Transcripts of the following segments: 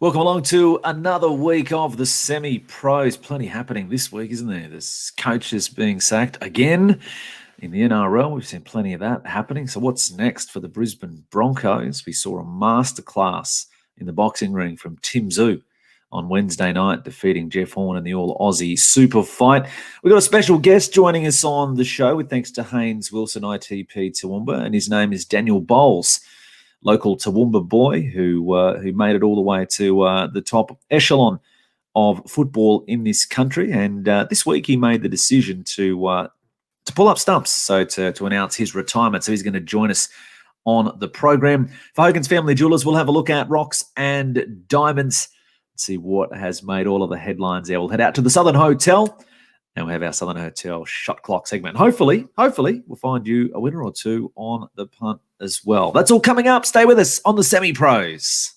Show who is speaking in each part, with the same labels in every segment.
Speaker 1: Welcome along to another week of the semi-pros. Plenty happening this week, isn't there? There's coaches being sacked again in the NRL. We've seen plenty of that happening. So what's next for the Brisbane Broncos? We saw a masterclass in the boxing ring from Tim Zhu on Wednesday night, defeating Jeff Horn in the All-Aussie Super Fight. We've got a special guest joining us on the show with thanks to Haines Wilson, ITP Toowoomba, and his name is Daniel Bowles, local Toowoomba boy who made it all the way to the top echelon of football in this country. And this week he made the decision to pull up stumps, so to announce his retirement. So he's going to join us on the program. For Hogans Family Jewelers, we'll have a look at rocks and diamonds, see what has made all of the headlines there. We'll head out to the Southern Hotel, and we'll have our Southern Hotel shot clock segment. Hopefully, we'll find you a winner or two on the punt as well. That's all coming up. Stay with us on the Semi-Pros.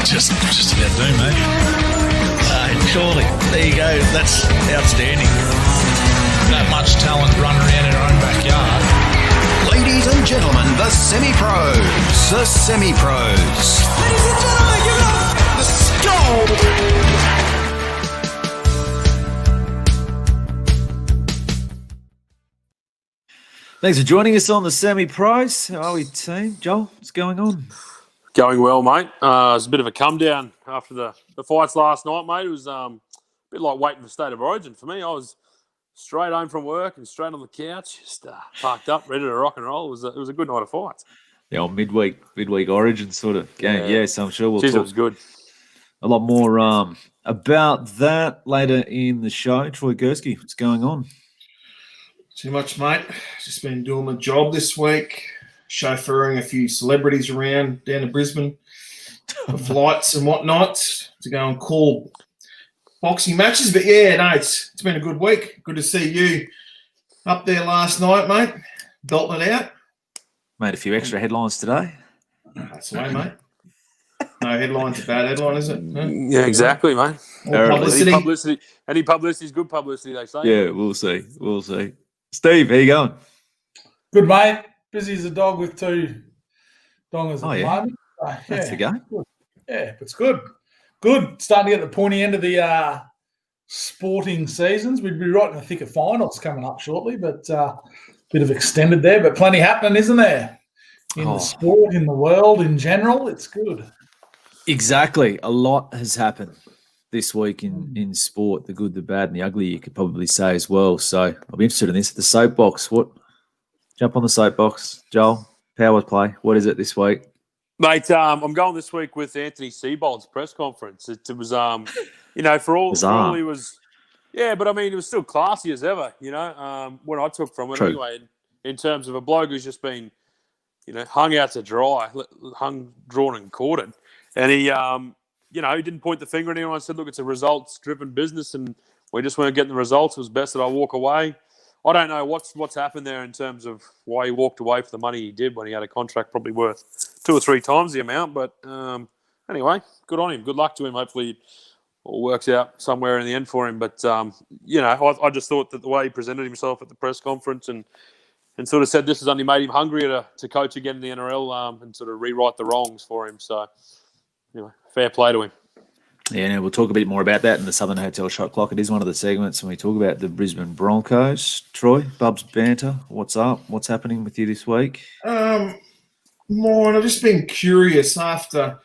Speaker 2: Just about do, mate. Surely. There you go. That's outstanding. That much talent running around in our own backyard.
Speaker 3: Ladies and gentlemen, the Semi-Pros. The Semi-Pros.
Speaker 4: Ladies and gentlemen, give it up. Let's go.
Speaker 1: Thanks for joining us on the Semi-Pros. How are we, team? Joel, what's going on?
Speaker 5: Going well, mate. It was a bit of a come down after the fights last night, mate. It was a bit like waiting for State of Origin for me. I was straight home from work and straight on the couch, just parked up, ready to rock and roll. It was a good night of fights.
Speaker 1: The old midweek Origin sort of game. Yeah, so I'm sure we'll talk
Speaker 5: it was good.
Speaker 1: a lot more about that later in the show. Troy Gurski, what's going on?
Speaker 6: Too much, mate. Just been doing my job this week, chauffeuring a few celebrities around down to Brisbane for flights and whatnot to go and call boxing matches. But yeah, no, it's been a good week. Good to see you up there last night, mate, belting it out.
Speaker 1: Made a few extra headlines today.
Speaker 6: That's the way, mate. No headline's a bad headline, is it? No?
Speaker 5: Yeah, exactly, mate.
Speaker 6: Publicity.
Speaker 5: Any publicity is good publicity, they say.
Speaker 1: Yeah, we'll see. Steve, how you going?
Speaker 7: Good, mate. Busy as a dog with two dongers at the moment.
Speaker 1: That's the game.
Speaker 7: Good. Yeah, it's good. Good. Starting to get the pointy end of the sporting seasons. We'd be right in the thick of finals coming up shortly, but bit of extended there. But plenty happening, isn't there? In the sport, in the world, in general. It's good.
Speaker 1: Exactly. A lot has happened this week in sport, the good, the bad, and the ugly, you could probably say as well. So I'll be interested in this. The soapbox. Jump on the soapbox. Joel, power play. What is it this week?
Speaker 5: Mate, I'm going this week with Anthony Seibold's press conference. It was, for all he was, yeah, but I mean, it was still classy as ever, what I took from it. True. Anyway, in terms of a bloke who's just been, hung out to dry, hung, drawn and quartered. And he, he didn't point the finger at anyone. I said, look, it's a results-driven business and we just weren't getting the results. It was best that I walk away. I don't know what's happened there in terms of why he walked away for the money he did when he had a contract probably worth 2 or 3 times the amount. But anyway, good on him. Good luck to him. Hopefully it all works out somewhere in the end for him. But, I just thought that the way he presented himself at the press conference and sort of said this has only made him hungrier to coach again in the NRL and sort of rewrite the wrongs for him. So, fair play to him.
Speaker 1: Yeah, we'll talk a bit more about that in the Southern Hotel Shot Clock. It is one of the segments when we talk about the Brisbane Broncos. Troy, Bub's banter, what's up? What's happening with you this week?
Speaker 6: More, I've just been curious after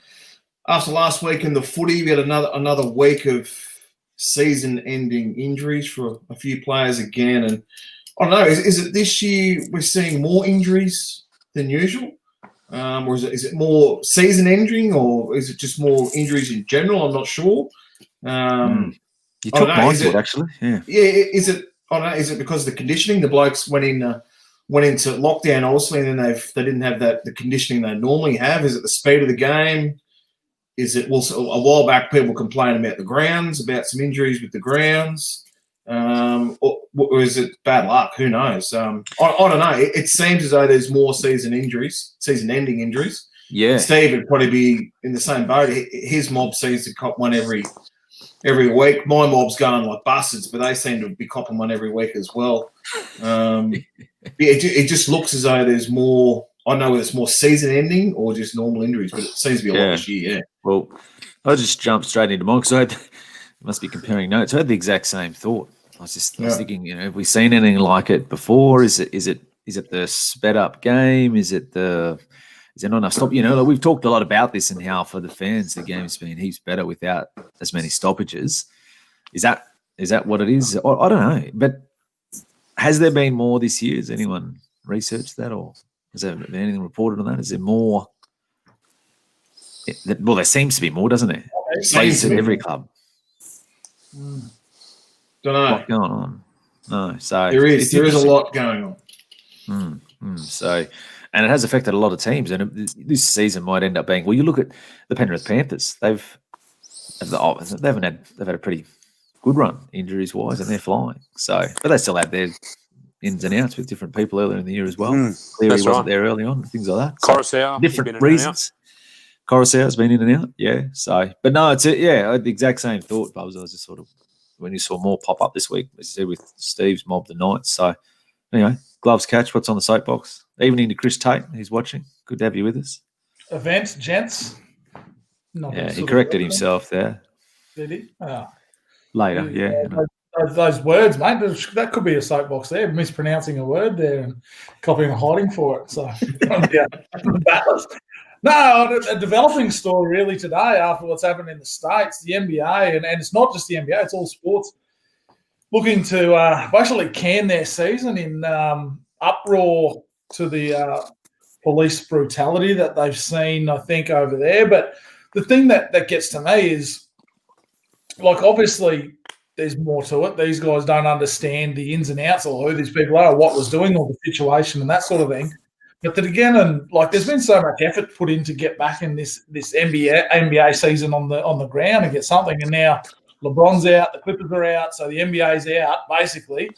Speaker 6: last week in the footy, we had another week of season-ending injuries for a few players again. And I don't know, is it this year we're seeing more injuries than usual? Or is it more season ending, or is it just more injuries in general? I'm not sure.
Speaker 1: You took mine to it, actually. Yeah.
Speaker 6: Yeah. Is it? I don't know. Is it because of the conditioning? The blokes went into lockdown, obviously, and then they didn't have the conditioning they normally have. Is it the speed of the game? Is it? Well, a while back, people complained about the grounds, about some injuries with the grounds. Or is it bad luck? Who knows? I don't know. It seems as though there's more season-ending injuries.
Speaker 1: Yeah.
Speaker 6: Steve would probably be in the same boat. His mob seems to cop one every week. My mob's going like buses, but they seem to be copping one every week as well. It just looks as though there's more I don't know whether it's more season-ending or just normal injuries, but it seems to be a lot this year. Yeah.
Speaker 1: Well, I just jumped straight into mine because I must be comparing notes. I had the exact same thought. I was thinking, have we seen anything like it before? Is it the sped up game? Is there not enough stop? We've talked a lot about this and how for the fans the game's been heaps better without as many stoppages. Is that what it is? I don't know. But has there been more this year? Has anyone researched that, or has there been anything reported on that? Is there more? Well, there seems to be more, doesn't there? Seems at every club.
Speaker 6: Don't know.
Speaker 1: What's going on? No, so
Speaker 6: there is a lot going on.
Speaker 1: So, and it has affected a lot of teams. And this season might end up being. Well, you look at the Penrith Panthers. They've had a pretty good run injuries wise, and they're flying. So, but they still had their ins and outs with different people earlier in the year as well. Clearly, wasn't there early on, things like that.
Speaker 5: Coruscant,
Speaker 1: different reasons. Coruscant's been in and out, yeah. So, but no, I had the exact same thought. But I was just sort of when you saw more pop up this week, as you said, with Steve's mob the Knights. So, anyway, gloves catch. What's on the soapbox? Evening to Chris Tate, who's watching. Good to have you with us.
Speaker 7: Events, gents.
Speaker 1: He corrected himself there.
Speaker 7: Did he? Oh.
Speaker 1: Later, yeah.
Speaker 7: Those words, mate. That could be a soapbox there. Mispronouncing a word there and copying and hiding for it. So, No, a developing story really today after what's happened in the States, the NBA, and it's not just the NBA, it's all sports looking to basically can their season in uproar to the police brutality that they've seen, I think, over there. But the thing that gets to me is, like, obviously there's more to it. These guys don't understand the ins and outs or who these people are, or what was doing, or the situation and that sort of thing. But then again, and like, there's been so much effort put in to get back in this NBA season on the ground and get something. And now LeBron's out, the Clippers are out, so the NBA's out basically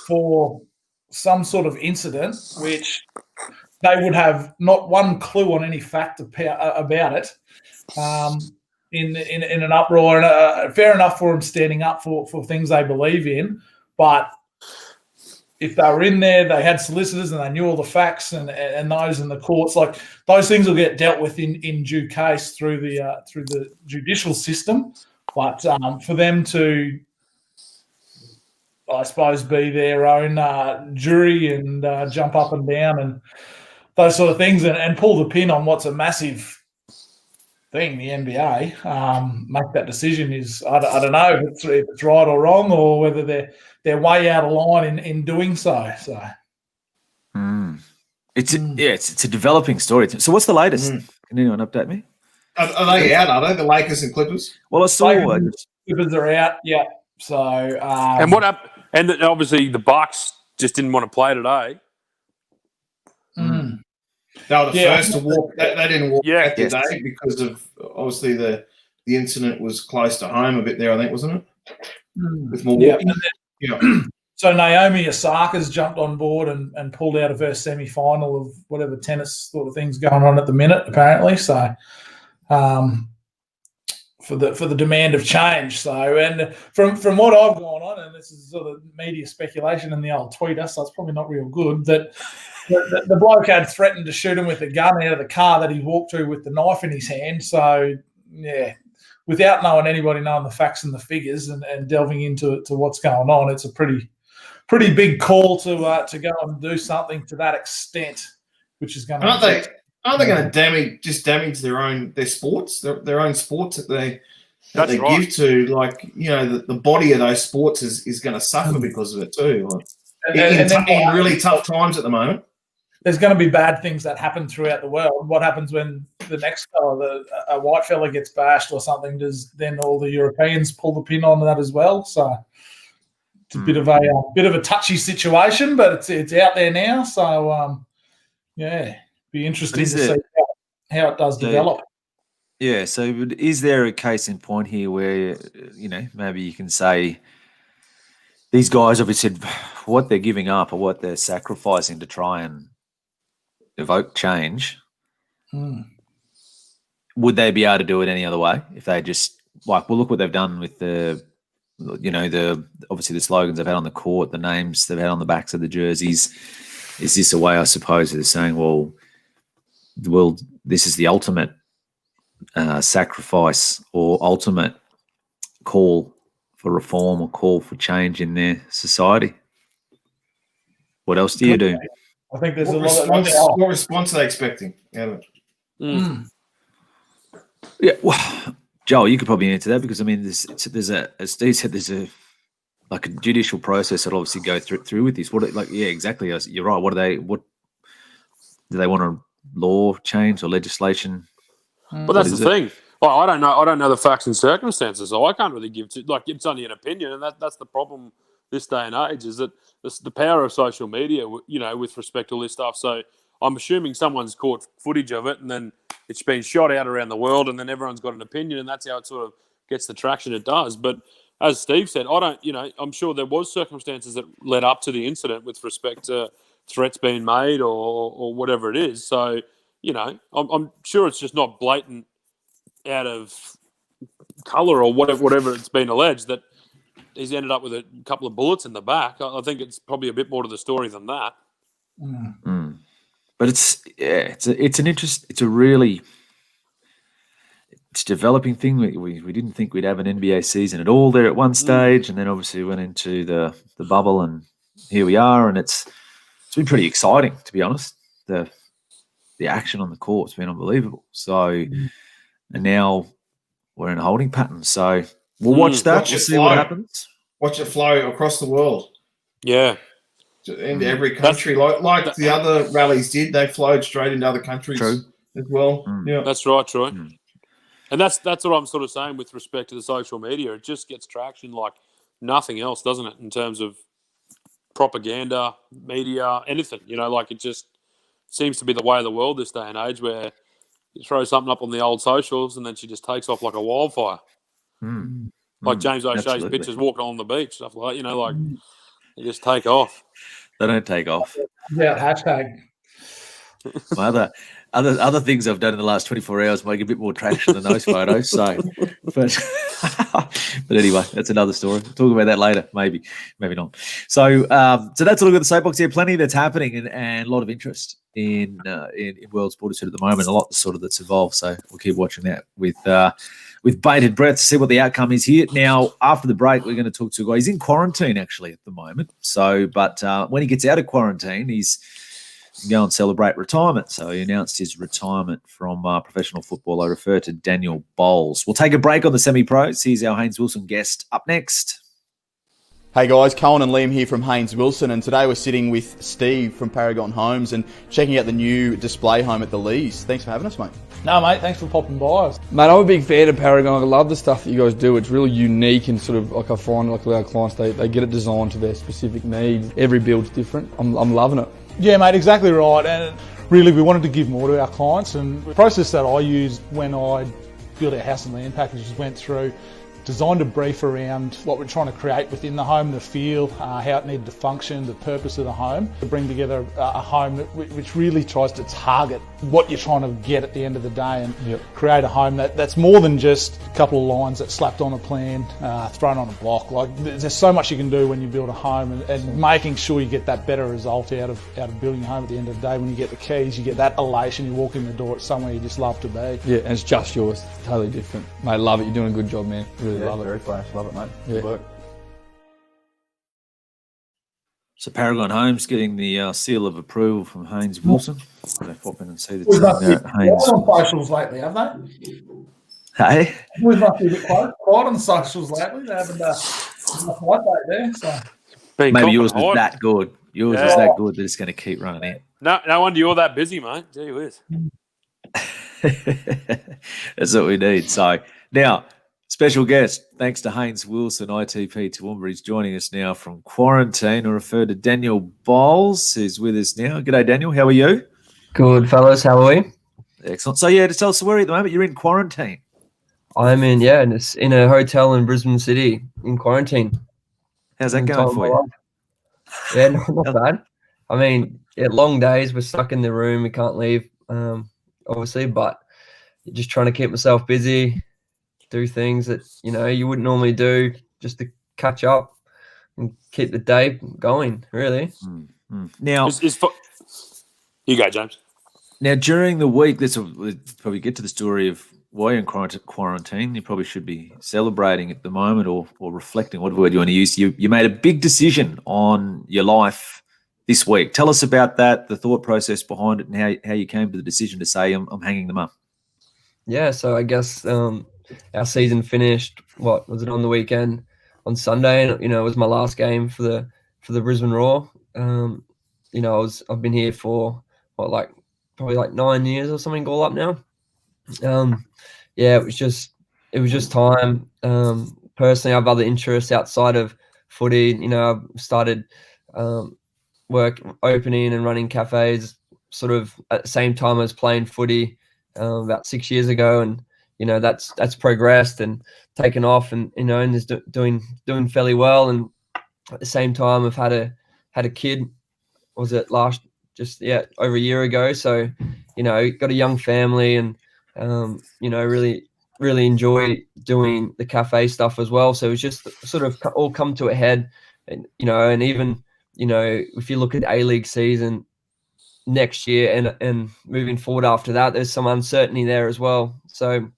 Speaker 7: for some sort of incident, which they would have not one clue on any fact about it. In an uproar, and fair enough for them standing up for things they believe in, but if they were in there, they had solicitors and they knew all the facts and those in the courts, like those things will get dealt with in due case through the judicial system. But for them to, I suppose, be their own jury and jump up and down and those sort of things and pull the pin on what's a massive thing, the NBA, make that decision is, I don't know if it's right or wrong, or whether they're way out of line in doing so. So
Speaker 1: it's a developing story. So what's the latest? Can anyone update me?
Speaker 6: Are they out? Are they the Lakers and Clippers?
Speaker 1: Well, I saw
Speaker 7: Clippers are out. Yeah. So
Speaker 5: and what up? And obviously the Bucks just didn't want to play today.
Speaker 6: They were the first to walk. They didn't walk back today because of obviously the incident was close to home a bit there, I think, wasn't it? With Milwaukee.
Speaker 7: So Naomi Osaka's jumped on board and pulled out of her semi-final of whatever tennis sort of things going on at the minute, apparently. So for the demand of change. So, and from what I've gone on, and this is sort of media speculation in the old Twitter, so it's probably not real good, that the bloke had threatened to shoot him with a gun out of the car that he walked to with the knife in his hand. So, yeah, without anybody knowing the facts and the figures and delving into what's going on, it's a pretty big call to go and do something to that extent, which is going to
Speaker 6: Aren't they going to damage their sports, their own sports that they give to, like, the body of those sports is going to suffer because of it too. Like, in really tough times at the moment.
Speaker 7: There's going to be bad things that happen throughout the world. What happens when the next a white fella gets bashed or something? Does then all the Europeans pull the pin on that as well? So it's a bit of a touchy situation, but it's out there now. So be interesting to see how it does develop.
Speaker 1: Yeah. So is there a case in point here where maybe you can say these guys obviously what they're giving up or what they're sacrificing to try and evoke change, would they be able to do it any other way if they just look what they've done with the obviously the slogans they've had on the court, the names they've had on the backs of the jerseys. Is this a way, I suppose, they're saying, well, this is the ultimate sacrifice or ultimate call for reform or call for change in their society. What else do you do?
Speaker 7: I think there's
Speaker 6: what response are they expecting?
Speaker 1: Yeah, well, Joel, you could probably answer that because I mean, as Steve said, there's a judicial process that obviously go through with this. Exactly. You're right. What do they want a law change or legislation?
Speaker 5: Well, that's the thing. I don't know. I don't know the facts and circumstances, so I can't really give it's only an opinion, and that's the problem this day and age is that the power of social media, with respect to all this stuff. So I'm assuming someone's caught footage of it, and then it's been shot out around the world, and then everyone's got an opinion, and that's how it sort of gets the traction it does. But as Steve said, I'm sure there was circumstances that led up to the incident with respect to threats being made or whatever it is. So, I'm sure it's just not blatant out of colour or whatever it's been alleged that he's ended up with a couple of bullets in the back. I think it's probably a bit more to the story than that.
Speaker 1: But it's an interest. It's a really developing thing. We didn't think we'd have an NBA season at all there at one stage, and then obviously we went into the bubble, and here we are. And it's been pretty exciting, to be honest. The action on the court's been unbelievable. So, and now we're in a holding pattern. So we'll watch that. We'll see what happens.
Speaker 6: Watch it flow across the world.
Speaker 5: Yeah.
Speaker 6: Into every country, like the other rallies did. They flowed straight into other countries as well. Yeah,
Speaker 5: that's right, Troy. And that's what I'm sort of saying with respect to the social media. It just gets traction like nothing else, doesn't it? In terms of propaganda, media, anything. It just seems to be the way of the world this day and age, where you throw something up on the old socials and then she just takes off like a wildfire. Like James O'Shea's pictures walking on the beach, stuff like that. They just take off.
Speaker 1: They don't take off.
Speaker 7: Yeah, hashtag.
Speaker 1: Other things I've done in the last 24 hours make a bit more traction than those photos. So, but anyway, that's another story. We'll talk about that later. Maybe not. So that's a look at the soapbox here. Plenty that's happening and a lot of interest in world sport at the moment. A lot sort of that's evolved. So we'll keep watching that with bated breath to see what the outcome is here. Now, after the break, we're going to talk to a guy. He's in quarantine actually at the moment. So, but when he gets out of quarantine, he's go and celebrate retirement. So he announced his retirement from professional football. I refer to Daniel Bowles. We'll take a break on the semi-pros. Here's our Haines Wilson guest up next.
Speaker 8: Hey guys, Colin and Liam here from Haines Wilson, and today we're sitting with Steve from Paragon Homes and checking out the new display home at the Lees. Thanks for having us, mate.
Speaker 7: No, mate, thanks for popping by.
Speaker 9: Mate, I'm a big fan of Paragon. I love the stuff that you guys do. It's really unique and sort of I find with our clients, they get it designed to their specific needs. Every build's different. I'm loving it.
Speaker 7: Yeah, mate, exactly right. And really, we wanted to give more to our clients. And the process that I used when I built our house and land packages went through, designed a brief around what we're trying to create within the home, the feel, how it needed to function, the purpose of the home, to bring together a home which really tries to target what you're trying to get at the end of the day and create a home that's more than just a couple of lines that's slapped on a plan, thrown on a block. Like there's so much you can do when you build a home and making sure you get that better result out of building a home at the end of the day. When you get the keys, you get that elation, you walk in the door, it's somewhere you just love to be.
Speaker 9: Yeah, and it's just yours. It's totally different. Mate, love it. You're doing a good job, man. Really love it.
Speaker 8: Very flash. Love it, mate.
Speaker 9: Yeah.
Speaker 8: Good work.
Speaker 1: So Paragon Homes getting the seal of approval from Haines Wilson. They pop in and see the
Speaker 7: We've
Speaker 1: team
Speaker 7: got
Speaker 1: there at Haines.
Speaker 7: on socials lately, have they?
Speaker 1: Hey?
Speaker 7: We must be a bit quiet on the socials lately. They haven't quite there. So.
Speaker 1: Maybe yours was that good. Yours is that good that it's going to keep running out.
Speaker 5: No wonder you're that busy, mate. Gee whiz.
Speaker 1: That's what we need. So now, special guest, thanks to Haines Wilson, ITP Toowoomba. He's joining us now from quarantine. I refer to Daniel Bowles, who's with us now. G'day, Daniel. How are you?
Speaker 10: Good, fellas. How are we?
Speaker 1: Excellent. So, just tell us where are you at the moment? You're in quarantine.
Speaker 10: I'm in a hotel in Brisbane City in quarantine.
Speaker 1: How's that going for you?
Speaker 10: Yeah, not bad. I mean, long days. We're stuck in the room. We can't leave, obviously, but just trying to keep myself busy, do things that, you wouldn't normally do just to catch up and keep the day going, really.
Speaker 1: Now,
Speaker 5: you go, James.
Speaker 1: Now, during the week, we'll probably get to the story of why you're in quarantine. You probably should be celebrating at the moment or reflecting, whatever word you want to use. You made a big decision on your life this week. Tell us about that, the thought process behind it, and how you came to the decision to say, I'm hanging them up.
Speaker 10: Yeah, so I guess our season finished, what was it, on the weekend, on Sunday, and it was my last game for the Brisbane Roar. I've been here for probably 9 years or something all up now. It was just time. Personally, I have other interests outside of footy. I've started work opening and running cafes sort of at the same time as playing footy about 6 years ago, and that's progressed and taken off, and and is doing fairly well. And at the same time, I've had a kid. Was it over a year ago? So got a young family, and really enjoy doing the cafe stuff as well. So it's just sort of all come to a head, and and even if you look at A-League season next year and moving forward after that, there's some uncertainty there as well. So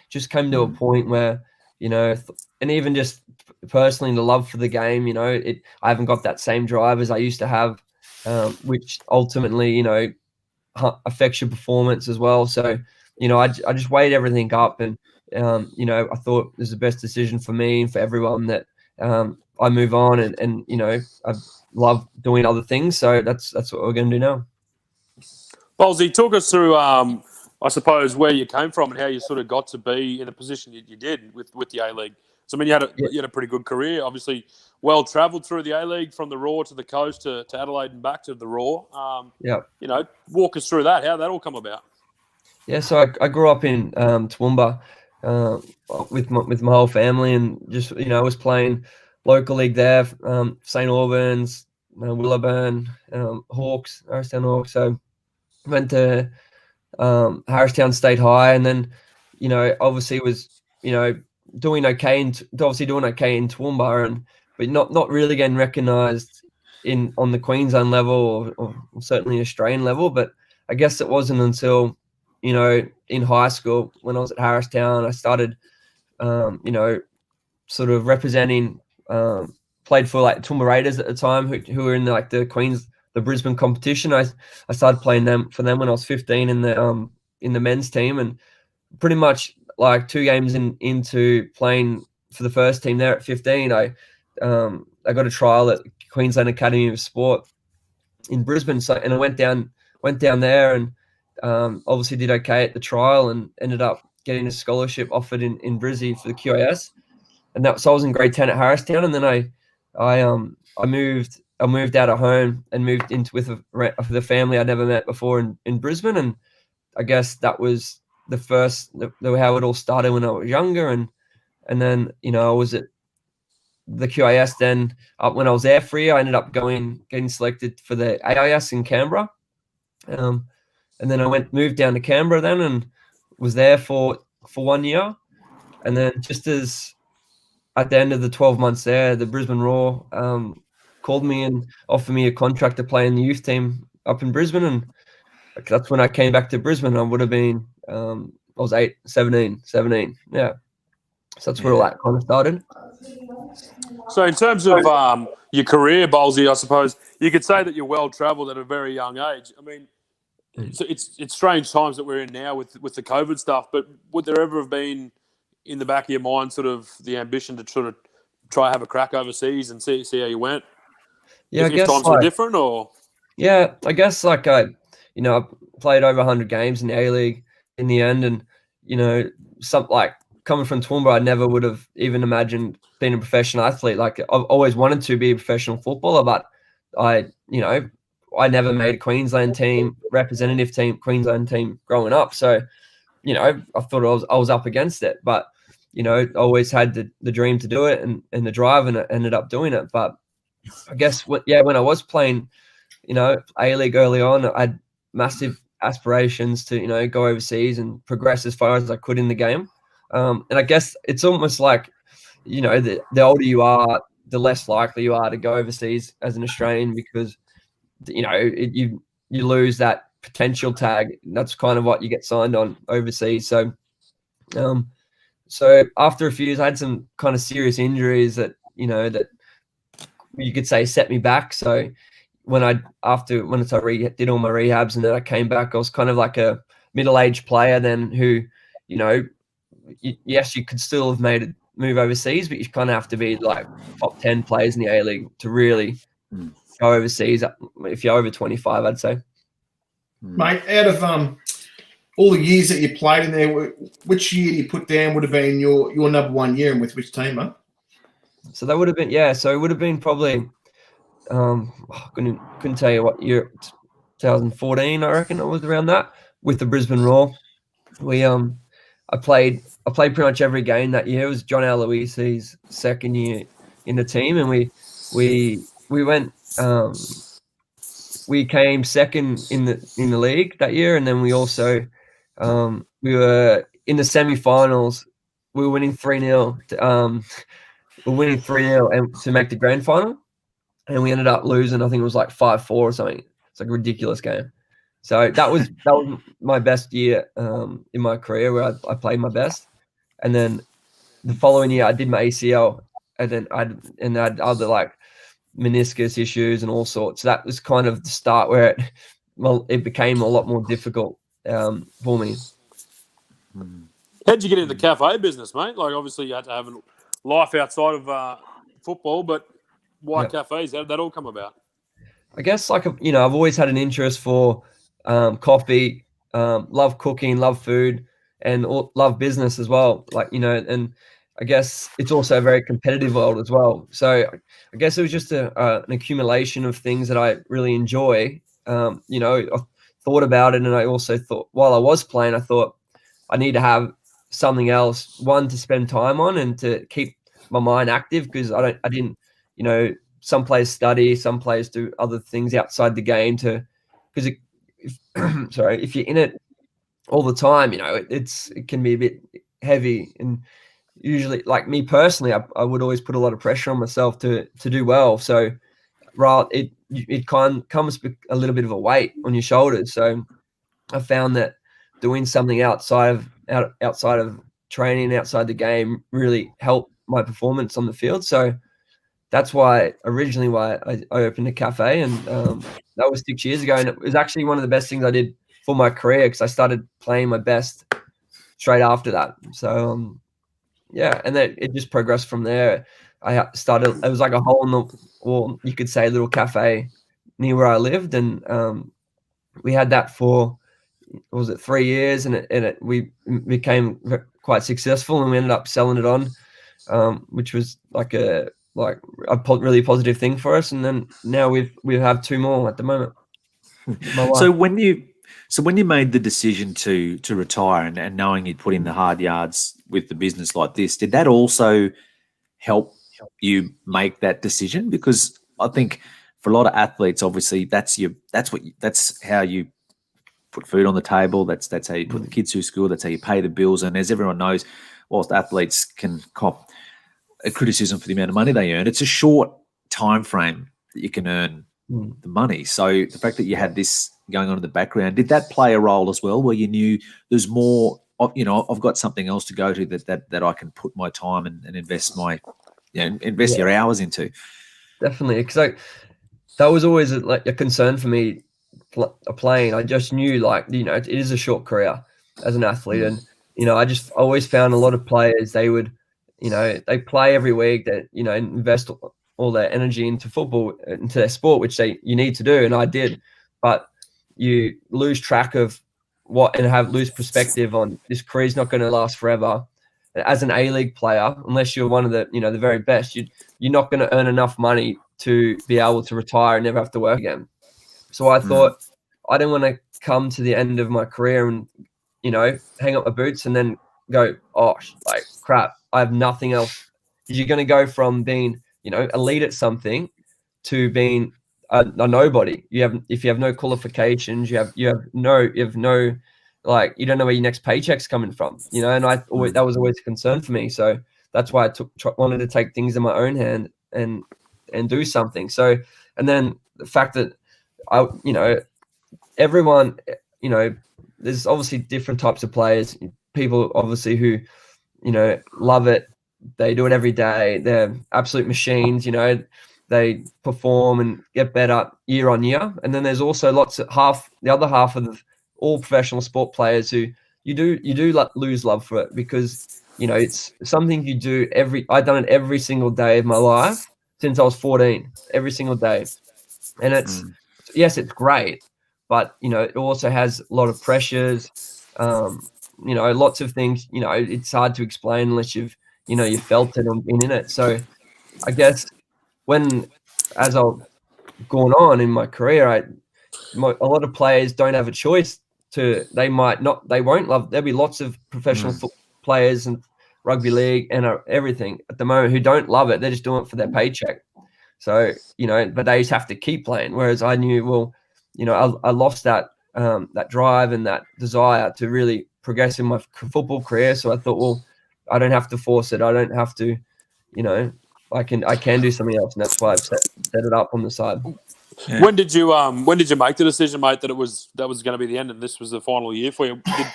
Speaker 10: just came to a point where and even just personally, the love for the game, I haven't got that same drive as I used to have, which ultimately affects your performance as well. So I just weighed everything up, and I thought it was the best decision for me and for everyone that I move on, and I love doing other things. So that's what we're going to do now.
Speaker 5: Bolsey, talk us through, I suppose, where you came from and how you sort of got to be in the position you did with the A-League. So, I mean, you had a pretty good career, obviously well travelled through the A-League from the Roar to the coast to Adelaide and back to the Roar. Walk us through that, how that all come about.
Speaker 10: Yeah, so I grew up in Toowoomba with my whole family, and just I was playing local league there, St Albans, Willowburn, Hawks, Harristown Hawks. So went to Harristown State High, and then obviously was doing okay in Toowoomba, but not really getting recognised on the Queensland level or certainly Australian level. But I guess it wasn't until in high school when I was at Harristown, I started sort of representing, played for Toowoomba Raiders at the time, who were in the Brisbane competition. I started playing for them when I was 15 in the men's team, and pretty much 2 games into playing for the first team there at 15, I got a trial at Queensland Academy of Sport in Brisbane. So, and I went down there, and obviously did okay at the trial, and ended up getting a scholarship offered in Brizzy for the QAS. And so I was in grade 10 at Harristown, and then I moved out of home and moved into with the family I'd never met before in Brisbane. And I guess that was how it all started when I was younger. And then, I was at the QAS then. When I was there for a year, I ended up getting selected for the AIS in Canberra. And then I moved down to Canberra then, and was there for 1 year. And then just as at the end of the 12 months there, the Brisbane Roar called me and offered me a contract to play in the youth team up in Brisbane. And that's when I came back to Brisbane. I would have been, I was 17. Yeah. So that's where all that kind of started.
Speaker 5: So in terms of your career, Bolsey, I suppose you could say that you're well travelled at a very young age. I mean, it's strange times that we're in now with the COVID stuff, but would there ever have been in the back of your mind sort of the ambition to sort of try have a crack overseas and see how you went?
Speaker 10: Yeah, I guess
Speaker 5: times were different, or?
Speaker 10: Yeah, I guess I played over 100 games in the A-League in the end, and coming from Toowoomba, I never would have even imagined being a professional athlete. I've always wanted to be a professional footballer, but I never made a Queensland team, Queensland team growing up. So, I thought I was up against it, but, I always had the dream to do it and the drive, and I ended up doing it. But I guess, when I was playing, A-League early on, I had massive aspirations to, go overseas and progress as far as I could in the game. And I guess it's almost like, the older you are, the less likely you are to go overseas as an Australian, because, you lose that potential tag. That's kind of what you get signed on overseas. So, so after a few years, I had some kind of serious injuries that that you could say set me back. So when I did all my rehabs and then I came back, I was kind of like a middle-aged player then who, yes, you could still have made a move overseas, but you kind of have to be like top 10 players in the A-League to really go overseas. If you're over 25, I'd say.
Speaker 6: Mate, out of all the years that you played in there, which year do you put down would have been your number one year, and with which team, mate?
Speaker 10: So that would have been, so it would have been probably, couldn't tell you what year, 2014, I reckon it was around that, with the Brisbane Roar. I played pretty much every game that year. It was John Aloisi's second year in the team, and we went, we came second in the league that year, and then we also we were in the semi-finals. We were winning 3-0. We're winning 3-0 and to make the grand final, and we ended up losing. I think it was like 5-4 or something. It's like a ridiculous game. So that was my best year in my career, where I played my best. And then the following year, I did my ACL, and then I had other like meniscus issues and all sorts. So that was kind of the start where it became a lot more difficult for me.
Speaker 5: How'd you get into the cafe business, mate? Like, obviously, you had to have a life outside of football, but why cafes? How did that all come about? I guess, like, I've always had an interest for coffee, love cooking, love food, and love business as well. Like, and I guess it's also a very competitive world as well. So I guess it was just an accumulation of things that I really enjoy. I thought about it, and I also thought, while I was playing, I thought I need to have something else, one to spend time on and to keep my mind active, because I didn't, some players study, some players do other things outside the game because if you're in it all the time, it can be a bit heavy. And usually, like me personally, I would always put a lot of pressure on myself to do well. So it comes with a little bit of a weight on your shoulders. So I found that doing something outside of training, outside the game, really helped my performance on the field. So that's why I opened a cafe, and that was 6 years ago. And it was actually one of the best things I did for my career, because I started playing my best straight after that. So and then it just progressed from there. It was like a hole in the wall, you could say, a little cafe near where I lived, and we had that for 3 years, and we became quite successful, and we ended up selling it on, which was like a really positive thing for us. And then now we have 2 more at the moment.
Speaker 1: So when you made the decision to retire, and knowing you'd put in the hard yards with the business like this, did that also help you make that decision? Because I think for a lot of athletes, obviously that's how you put food on the table. That's how you put the kids through school. That's how you pay the bills. And as everyone knows, whilst athletes can cop a criticism for the amount of money they earn, it's a short time frame that you can earn the money. So the fact that you had this going on in the background, did that play a role as well, where you knew there's more, I've got something else to go to that I can put my time and invest your hours into?
Speaker 10: Definitely, because that was always a concern for me playing. I just knew, it is a short career as an athlete, and I just always found a lot of players, they would, they play every week, that invest all their energy into football, into their sport, which you need to do, and I did, but you lose track of lose perspective on this career's not going to last forever. As an A-League player, unless you're one of the the very best, you're not going to earn enough money to be able to retire and never have to work again. So I thought I didn't want to come to the end of my career and hang up my boots and then go, oh, like crap, I have nothing else. You're going to go from being elite at something to being a nobody. If you have no qualifications, you have no like, you don't know where your next paycheck's coming from, and that was always a concern for me. So that's why I wanted to take things in my own hand and do something. So, and then the fact that everyone, there's obviously different types of players. People obviously who, love it. They do it every day. They're absolute machines. They perform and get better year on year. And then there's also the other half of all professional sport players who you do lose love for it, because it's something you do I've done it every single day of my life since I was 14, every single day. And yes, it's great, but it also has a lot of pressures, lots of things. It's hard to explain unless you felt it and been in it. So I guess as I've gone on in my career, a lot of players don't have a choice they won't love. There'll be lots of professional football players and rugby league and everything at the moment who don't love it. They're just doing it for their paycheck. So, but they just have to keep playing. Whereas I knew, I lost that drive and that desire to really progress in my football career. So I thought, I don't have to force it. I don't have to, I can do something else. And that's why I've set it up on the side.
Speaker 5: Yeah. When did you make the decision, mate, that was going to be the end and this was the final year for you? Did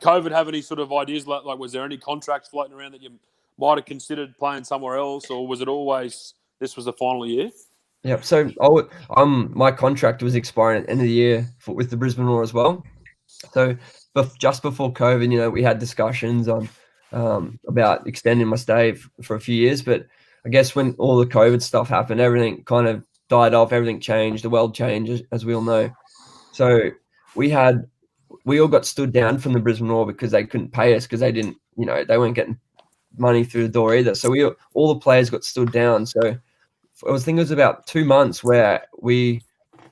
Speaker 5: COVID have any sort of ideas? Like, was there any contracts floating around that you might have considered playing somewhere else, or was it always this was the final year?
Speaker 10: Yeah. So my contract was expiring at the end of the year with the Brisbane Roar as well. So just before COVID, we had discussions on about extending my stay for a few years, but I guess when all the COVID stuff happened, everything kind of died off, everything changed, the world changed, as we all know. So we all got stood down from the Brisbane Roar because they couldn't pay us, because they didn't, they weren't getting money through the door either. So all the players got stood down. So I think it was about 2 months where we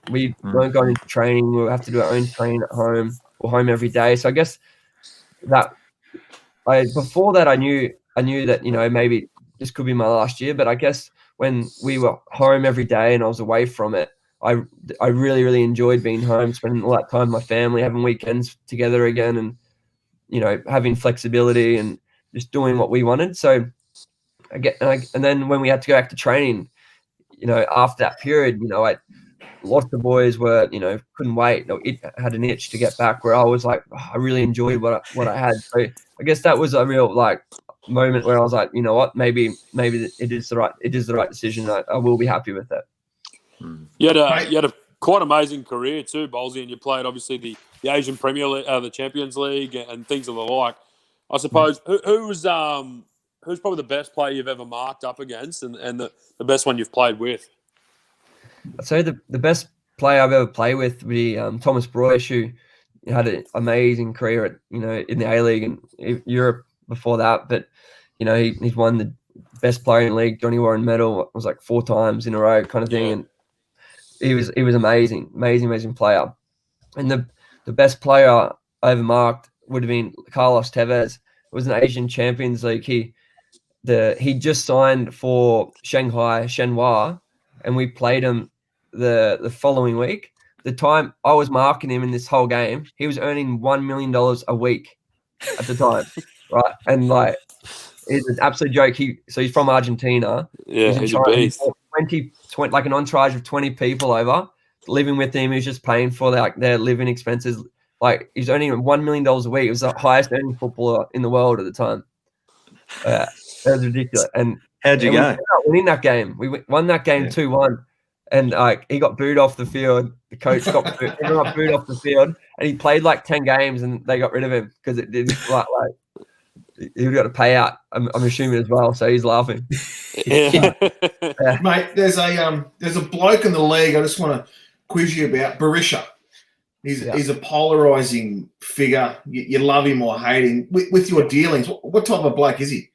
Speaker 10: weren't going into training. We would have to do our own training at home or home every day. So I guess before that I knew that, maybe this could be my last year, but I guess when we were home every day and I was away from it, I really, really enjoyed being home, spending all that time with my family, having weekends together again, and, having flexibility and just doing what we wanted. So and then when we had to go back to training, after that period, lots of boys were, couldn't wait. It had an itch to get back, where I was like, I really enjoyed what I had. So I guess that was a real moment where I was like, you know what, maybe it is the right decision. I will be happy with it.
Speaker 5: You had a quite amazing career too, Bolsey, and you played obviously the Asian Premier League, the Champions League, and things of the like. I suppose who's probably the best player you've ever marked up against, and the best one you've played with?
Speaker 10: I'd say the best player I've ever played with would be Thomas Broish, who had an amazing career at in the A-League and Europe before that. But he's won the best player in the league, Johnny Warren medal. It was like 4 times in a row, kind of thing. Yeah. And he was amazing player. And the best player I ever marked would have been Carlos Tevez. It was an Asian Champions League. He just signed for Shenhua, and we played him the following week. The time I was marking him in this whole game, he was earning $1 million a week at the time, right? And it's an absolute joke. He's from Argentina.
Speaker 5: Yeah, he's a beast.
Speaker 10: 20, like an entourage of 20 people over living with him. He's just paying for their living expenses. He's earning $1 million a week. It was the highest earning footballer in the world at the time. That was ridiculous. And
Speaker 1: how'd you go?
Speaker 10: We won that game. We won that game 2-1. And he got booed off the field. The coach everyone got booed off the field. And he played 10 games, and they got rid of him because it didn't he got a payout. I'm assuming as well. So he's laughing.
Speaker 6: Yeah. Mate, there's a bloke in the league I just want to quiz you about, Barisha. He's a polarizing figure. You love him or hate him. With your dealings, what type of bloke is he?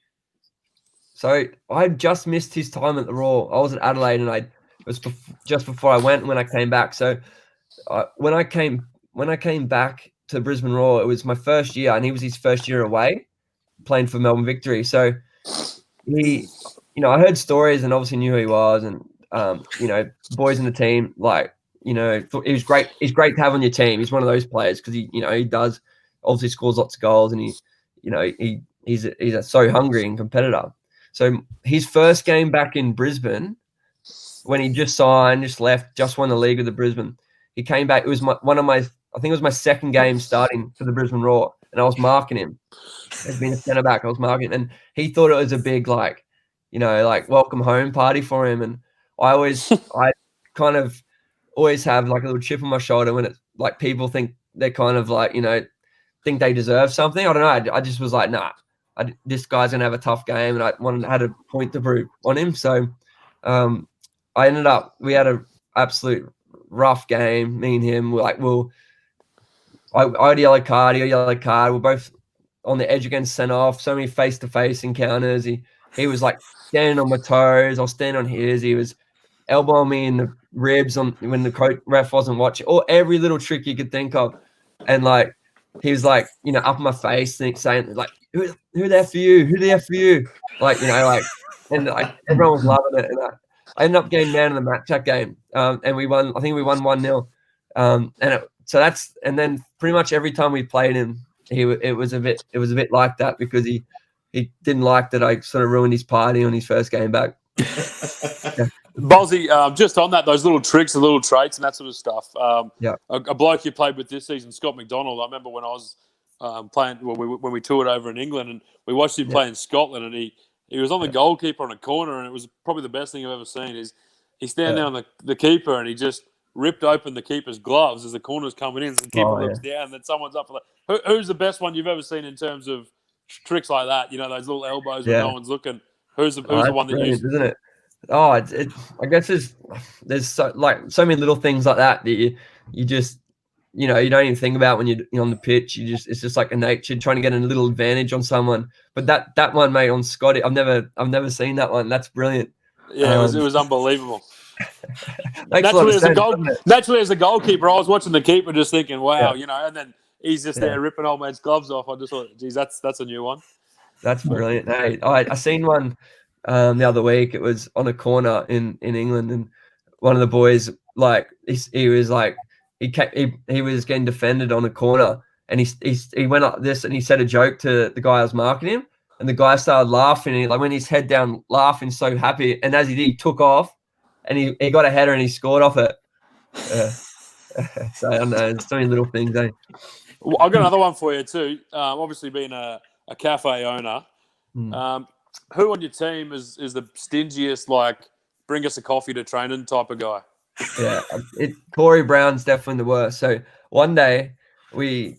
Speaker 10: So I just missed his time at the Roar. I was at Adelaide, and it was just before I went and when I came back. So when I came back to Brisbane Roar, it was my first year, and he was his first year away playing for Melbourne Victory. So he, I heard stories and obviously knew who he was, and boys in the team, thought he was great. He's great to have on your team. He's one of those players because he does obviously scores lots of goals, and he's so hungry and competitor. So his first game back in Brisbane, when he just signed, just left, just won the league with the Brisbane, he came back. It was I think it was my second game starting for the Brisbane Roar, and I was marking him. As being a centre back, I was marking him, and he thought it was a big, like, welcome home party for him. And I kind of always have like a little chip on my shoulder when it's like people think they're kind of like, think they deserve something. I don't know. I just was like, nah, this guy's gonna have a tough game, and had a point to prove on him. So we had an absolute rough game. Me and him were like, I had a yellow card, We're both on the edge against sent off. So many face-to-face encounters. He was like standing on my toes. I was standing on his. He was elbowing me in the ribs when the ref wasn't watching. Or every little trick you could think of. And like he was like, up in my face saying like, who there for you? Who there for you? Like, and like everyone was loving it. And I ended up getting man of the match that game. And we won. I think we won 1-0. And then pretty much every time we played him, it was a bit like that, because he didn't like that I sort of ruined his party on his first game back.
Speaker 5: Bozzy, just on that, those little tricks, the little traits and that sort of stuff. A bloke you played with this season, Scott McDonald, I remember when I was playing, when we toured over in England, and we watched him play in Scotland, and he was on the goalkeeper on a corner, and it was probably the best thing I've ever seen. He's standing there on the keeper, and he just ripped open the keeper's gloves as the corner's coming in, and the keeper looks down, and then someone's up for that. Who's the best one you've ever seen in terms of tricks like that? Those little elbows when no one's looking. Who's the one that you? Isn't
Speaker 10: it? Oh, I guess there's so many little things like that you just you don't even think about when you're on the pitch. It's just like a nature trying to get a little advantage on someone. But that one, mate, on Scotty, I've never seen that one. That's brilliant.
Speaker 5: Yeah, it was unbelievable. Naturally, as a goalkeeper, I was watching the keeper just thinking, wow, and then he's just there ripping old man's gloves off. I just thought, geez, that's a new one.
Speaker 10: That's brilliant. Hey, I seen one the other week. It was on a corner in England, and one of the boys, like, he was getting defended on a corner, and he went up this and he said a joke to the guy I was marking him, and the guy started laughing. He went his head down, laughing, so happy, and as he did, he took off. And he got a header and he scored off it. So I don't know, there's so many little things.
Speaker 5: Well, I've got another one for you too. Obviously, being a cafe owner, who on your team is the stingiest, like, bring us a coffee to training type of guy?
Speaker 10: Yeah, Corey Brown's definitely the worst. So one day we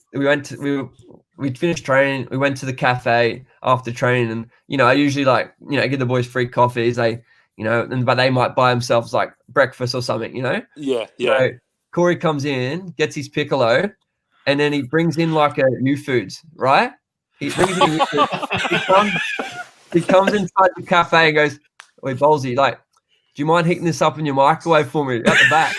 Speaker 10: finished training. We went to the cafe after training, and I usually give the boys free coffees. But they might buy themselves like breakfast or something,
Speaker 5: Yeah.
Speaker 10: So Corey comes in, gets his piccolo, and then he brings in like a new foods, right? He brings in new foods. He comes inside the cafe and goes, "Oi, Bolsey, like, do you mind heating this up in your microwave for me at the back?"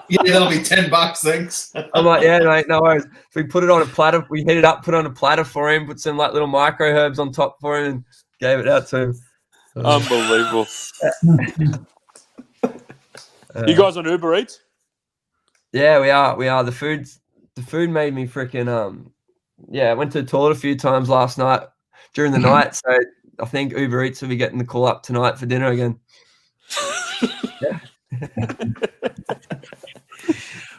Speaker 6: Yeah, that'll be $10, thanks.
Speaker 10: I'm like, yeah, mate, no worries. So we put it on a platter. We heat it up, put it on a platter for him, put some like little micro herbs on top for him, and gave it out to him.
Speaker 5: Unbelievable. You guys on Uber Eats?
Speaker 10: Yeah, we are. The food made me freaking I went to the toilet a few times last night during the night, so I think Uber Eats will be getting the call up tonight for dinner again.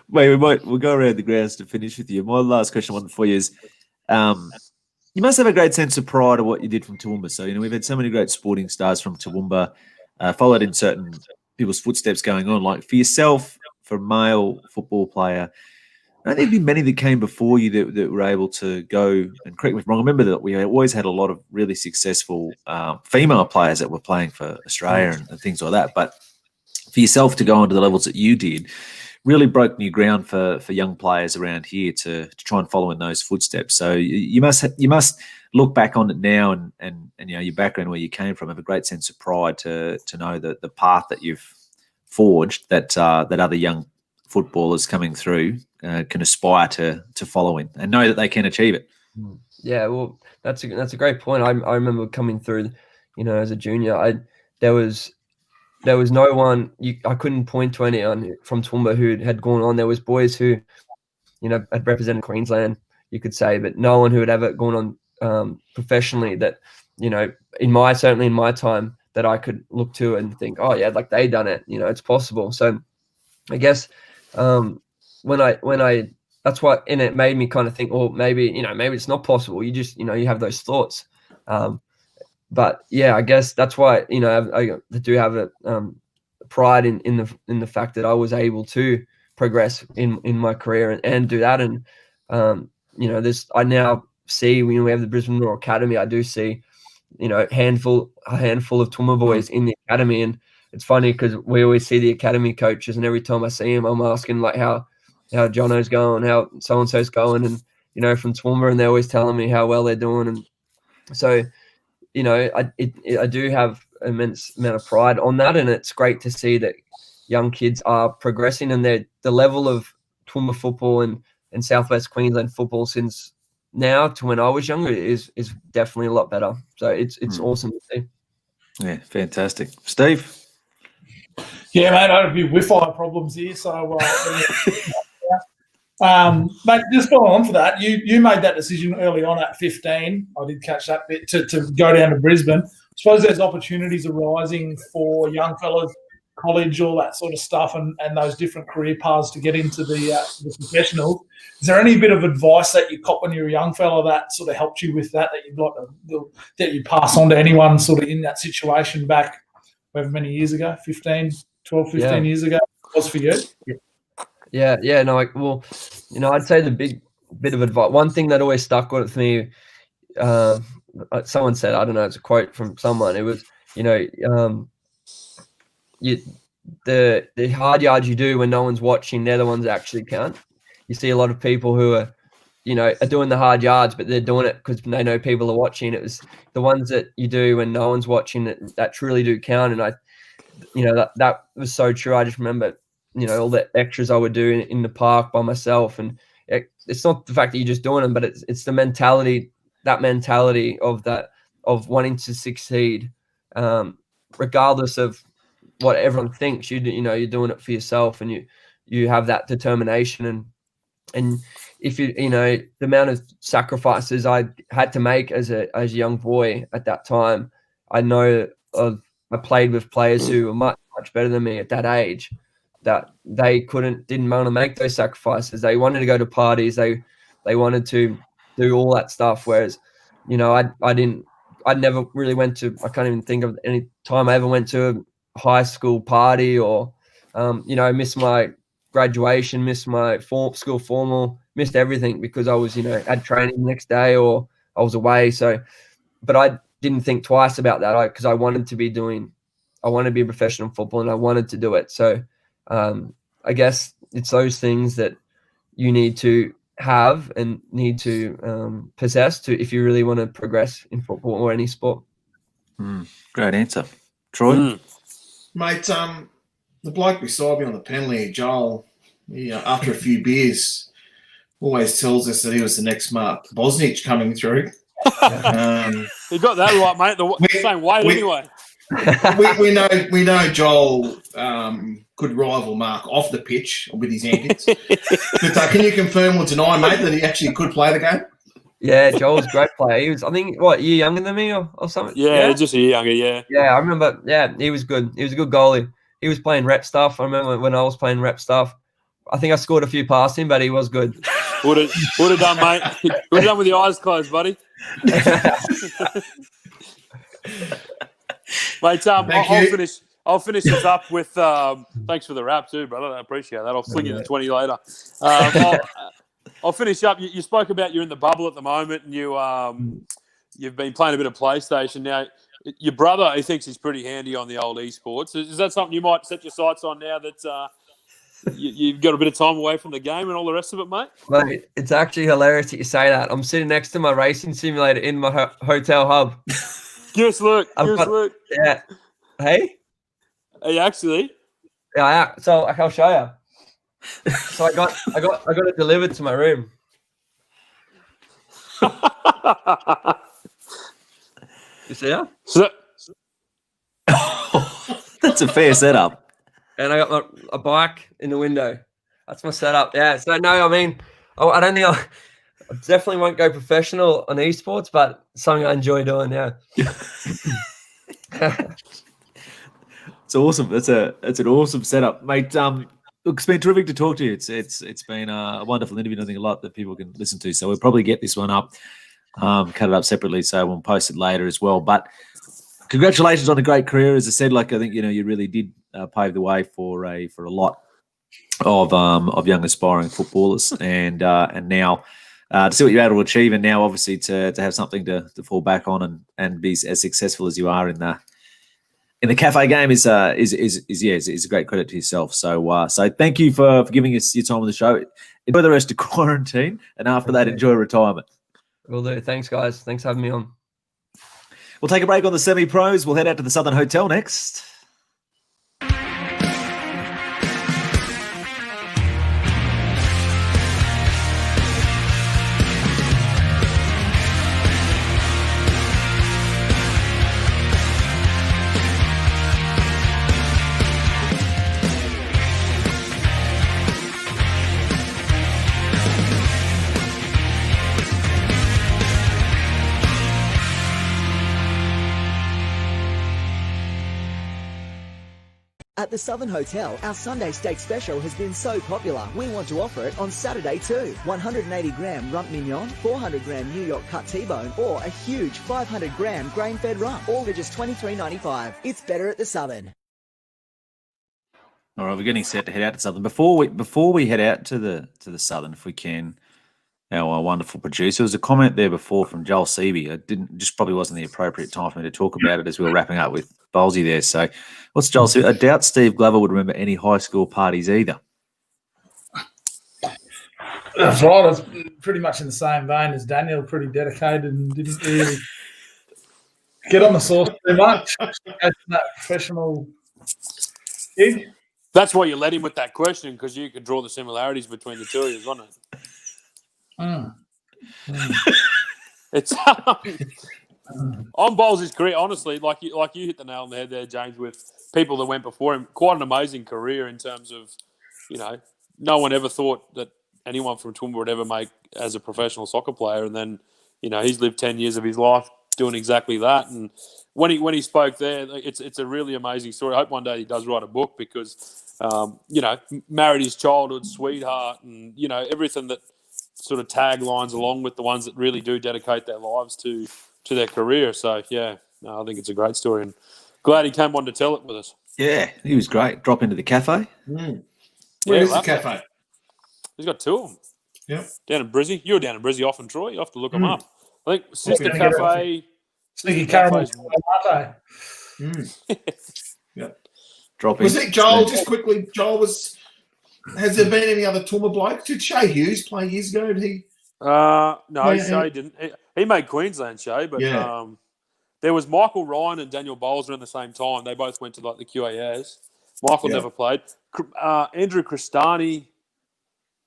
Speaker 1: Wait, we'll go around the grounds to finish with you. My last question for you is, you must have a great sense of pride of what you did from Toowoomba. So, we've had so many great sporting stars from Toowoomba, followed in certain people's footsteps going on. Like for yourself, for a male football player, I don't think there'd be many that came before you that were able to go, and correct me if I'm wrong, I remember that we always had a lot of really successful female players that were playing for Australia and things like that. But for yourself to go on to the levels that you did, really broke new ground for young players around here to try and follow in those footsteps. So you must look back on it now and your background, where you came from, have a great sense of pride to know that the path that you've forged that other young footballers coming through can aspire to follow in and know that they can achieve it.
Speaker 10: Yeah, well, that's a great point. I remember coming through, as a junior, there was no one, I couldn't point to anyone from Toowoomba who had gone on. There was boys who, had represented Queensland, you could say, but no one who had ever gone on professionally that, certainly in my time, that I could look to and think, oh yeah, like they done it, it's possible. So I guess when I that's what, and it made me kind of think, or maybe it's not possible. You just you have those thoughts. But yeah, I guess that's why I do have a pride in the fact that I was able to progress in my career and do that. And I now see we have the Brisbane Roar Academy. I do see a handful of Toowoomba boys in the academy, and it's funny because we always see the academy coaches, and every time I see him, I'm asking like how Jono's going, how so and so's going, and from Toowoomba, and they're always telling me how well they're doing, and so I do have immense amount of pride on that, and it's great to see that young kids are progressing, and the level of Toowoomba football and Southwest Queensland football since now to when I was younger is definitely a lot better. So it's awesome to see.
Speaker 1: Yeah, fantastic. Steve?
Speaker 7: Yeah, mate, I had a few Wi-Fi problems here, so mate, just following on for that, you made that decision early on at 15. I did catch that bit to go down to Brisbane. I suppose there's opportunities arising for young fellas, college, all that sort of stuff, and those different career paths to get into the professional. Is there any bit of advice that you caught when you were a young fella that sort of helped you with that you'd like that you pass on to anyone sort of in that situation back however many years ago, 15 years ago it was for you?
Speaker 10: Yeah, no, I'd say the big bit of advice, one thing that always stuck with me, someone said, I don't know, it's a quote from someone, it was, the hard yards you do when no one's watching, they're the ones that actually count. You see a lot of people who are doing the hard yards, but they're doing it because they know people are watching. It was the ones that you do when no one's watching that truly do count. And that was so true. I just remember, all the extras I would do in the park by myself. And it's not the fact that you're just doing them, but it's the mentality, of wanting to succeed, regardless of what everyone thinks. You're doing it for yourself, and you have that determination. And if the amount of sacrifices I had to make as a young boy at that time, I know I played with players who were much, much better than me at that age, that they didn't want to make those sacrifices. They wanted to go to parties. They wanted to do all that stuff. Whereas, I never really went to, I can't even think of any time I ever went to a high school party or, missed my graduation, missed my school formal, missed everything because I was, had training the next day or I was away. So, but I didn't think twice about that because I wanted to be a professional football and I wanted to do it. So I guess it's those things that you need to have and need to possess if you really want to progress in football or any sport.
Speaker 1: Great answer. Troy?
Speaker 6: Mate, the bloke beside me on the penalty, Joel, after a few beers, always tells us that he was the next Mark Bosnich coming through.
Speaker 5: You got that right, mate. The same weight anyway.
Speaker 6: we know Joel could rival Mark off the pitch with his antics. But can you confirm or deny, mate, that he actually could play the game?
Speaker 10: Yeah, Joel's a great player. He was, I think, a year younger than me or something?
Speaker 5: Yeah, just a year younger, yeah.
Speaker 10: Yeah, I remember, he was good. He was a good goalie. He was playing rep stuff. I remember when I was playing rep stuff. I think I scored a few past him, but he was good.
Speaker 5: Would have done, mate. Would have done with your eyes closed, buddy. Mate, I'll finish this up with thanks for the wrap too, brother. I appreciate that. I'll fling you the 20 later. I'll finish up. You spoke about you're in the bubble at the moment, and you've been playing a bit of PlayStation. Now, your brother, he thinks he's pretty handy on the old esports. Is that something you might set your sights on now that you've got a bit of time away from the game and all the rest of it, mate?
Speaker 10: Mate, it's actually hilarious that you say that. I'm sitting next to my racing simulator in my hotel hub.
Speaker 5: Give us a look. Look.
Speaker 10: Yeah. Hey?
Speaker 5: Are you actually?
Speaker 10: Yeah. So I'll show you. So I got it delivered to my room. You see that?
Speaker 1: That's a fair setup.
Speaker 10: And I got a bike in the window. That's my setup. Yeah. So no, I mean, I don't think I definitely won't go professional on esports, but something I enjoy doing. Yeah.
Speaker 1: It's awesome. It's an awesome setup, mate. Look, it's been terrific to talk to you. It's been a wonderful interview. I think a lot that people can listen to. So we'll probably get this one up, cut it up separately, so we'll post it later as well. But congratulations on a great career. As I said, I think you really did pave the way for a lot of young aspiring footballers, and now to see what you're able to achieve, and now obviously to have something to fall back on and be as successful as you are in the cafe game is a great credit to yourself. So thank you for giving us your time on the show. Enjoy the rest of quarantine, and after that, enjoy retirement.
Speaker 10: Will do. Thanks, guys. Thanks for having me on.
Speaker 1: We'll take a break on the semi-pros. We'll head out to the Southern Hotel next.
Speaker 11: At the Southern Hotel, our Sunday steak special has been so popular, we want to offer it on Saturday too. 180-gram rump mignon, 400-gram New York cut T-bone, or a huge 500-gram grain-fed rump, all for just $23.95. It's better at the Southern.
Speaker 1: All right, we're getting set to head out to Southern. Before we head out to the Southern, if we can, our wonderful producer, there was a comment there before from Joel Seaby. It probably wasn't the appropriate time for me to talk about it as we were wrapping up with Bowlesy there. So, what's Joel Seaby? I doubt Steve Glover would remember any high school parties either.
Speaker 7: That's right. It's pretty much in the same vein as Daniel. Pretty dedicated and didn't really get on the sauce too much. That professional gig.
Speaker 5: That's why you let him with that question, because you could draw the similarities between the two of you, wasn't it? It's on Bowles' career, honestly, like you hit the nail on the head there, James, with people that went before him. Quite an amazing career in terms of, no one ever thought that anyone from Toowoomba would ever make as a professional soccer player, and then, he's lived 10 years of his life doing exactly that. And when he spoke there, it's a really amazing story. I hope one day he does write a book, because married his childhood sweetheart, and everything that sort of taglines along with the ones that really do dedicate their lives to their career. So, I think it's a great story, and glad he came on to tell it with us.
Speaker 1: Yeah, he was great. Drop into the cafe.
Speaker 6: Where is the cafe?
Speaker 5: He's got two of them.
Speaker 6: Yep.
Speaker 5: Down in Brizzy. You're down in Brizzy often, Troy. You have to look them up. I think Sister Cafe.
Speaker 7: Sneaky caramel latte.
Speaker 6: Yep.
Speaker 1: Dropping.
Speaker 6: Was it Joel? Just quickly, Joel has there been any other Toowoomba blokes? Did Shay Hughes play years ago? Did he?
Speaker 5: No, Shay didn't. He made Queensland, Shay, but there was Michael Ryan and Daniel Bowles around the same time. They both went to the QAS. Michael never played. Andrew Cristani,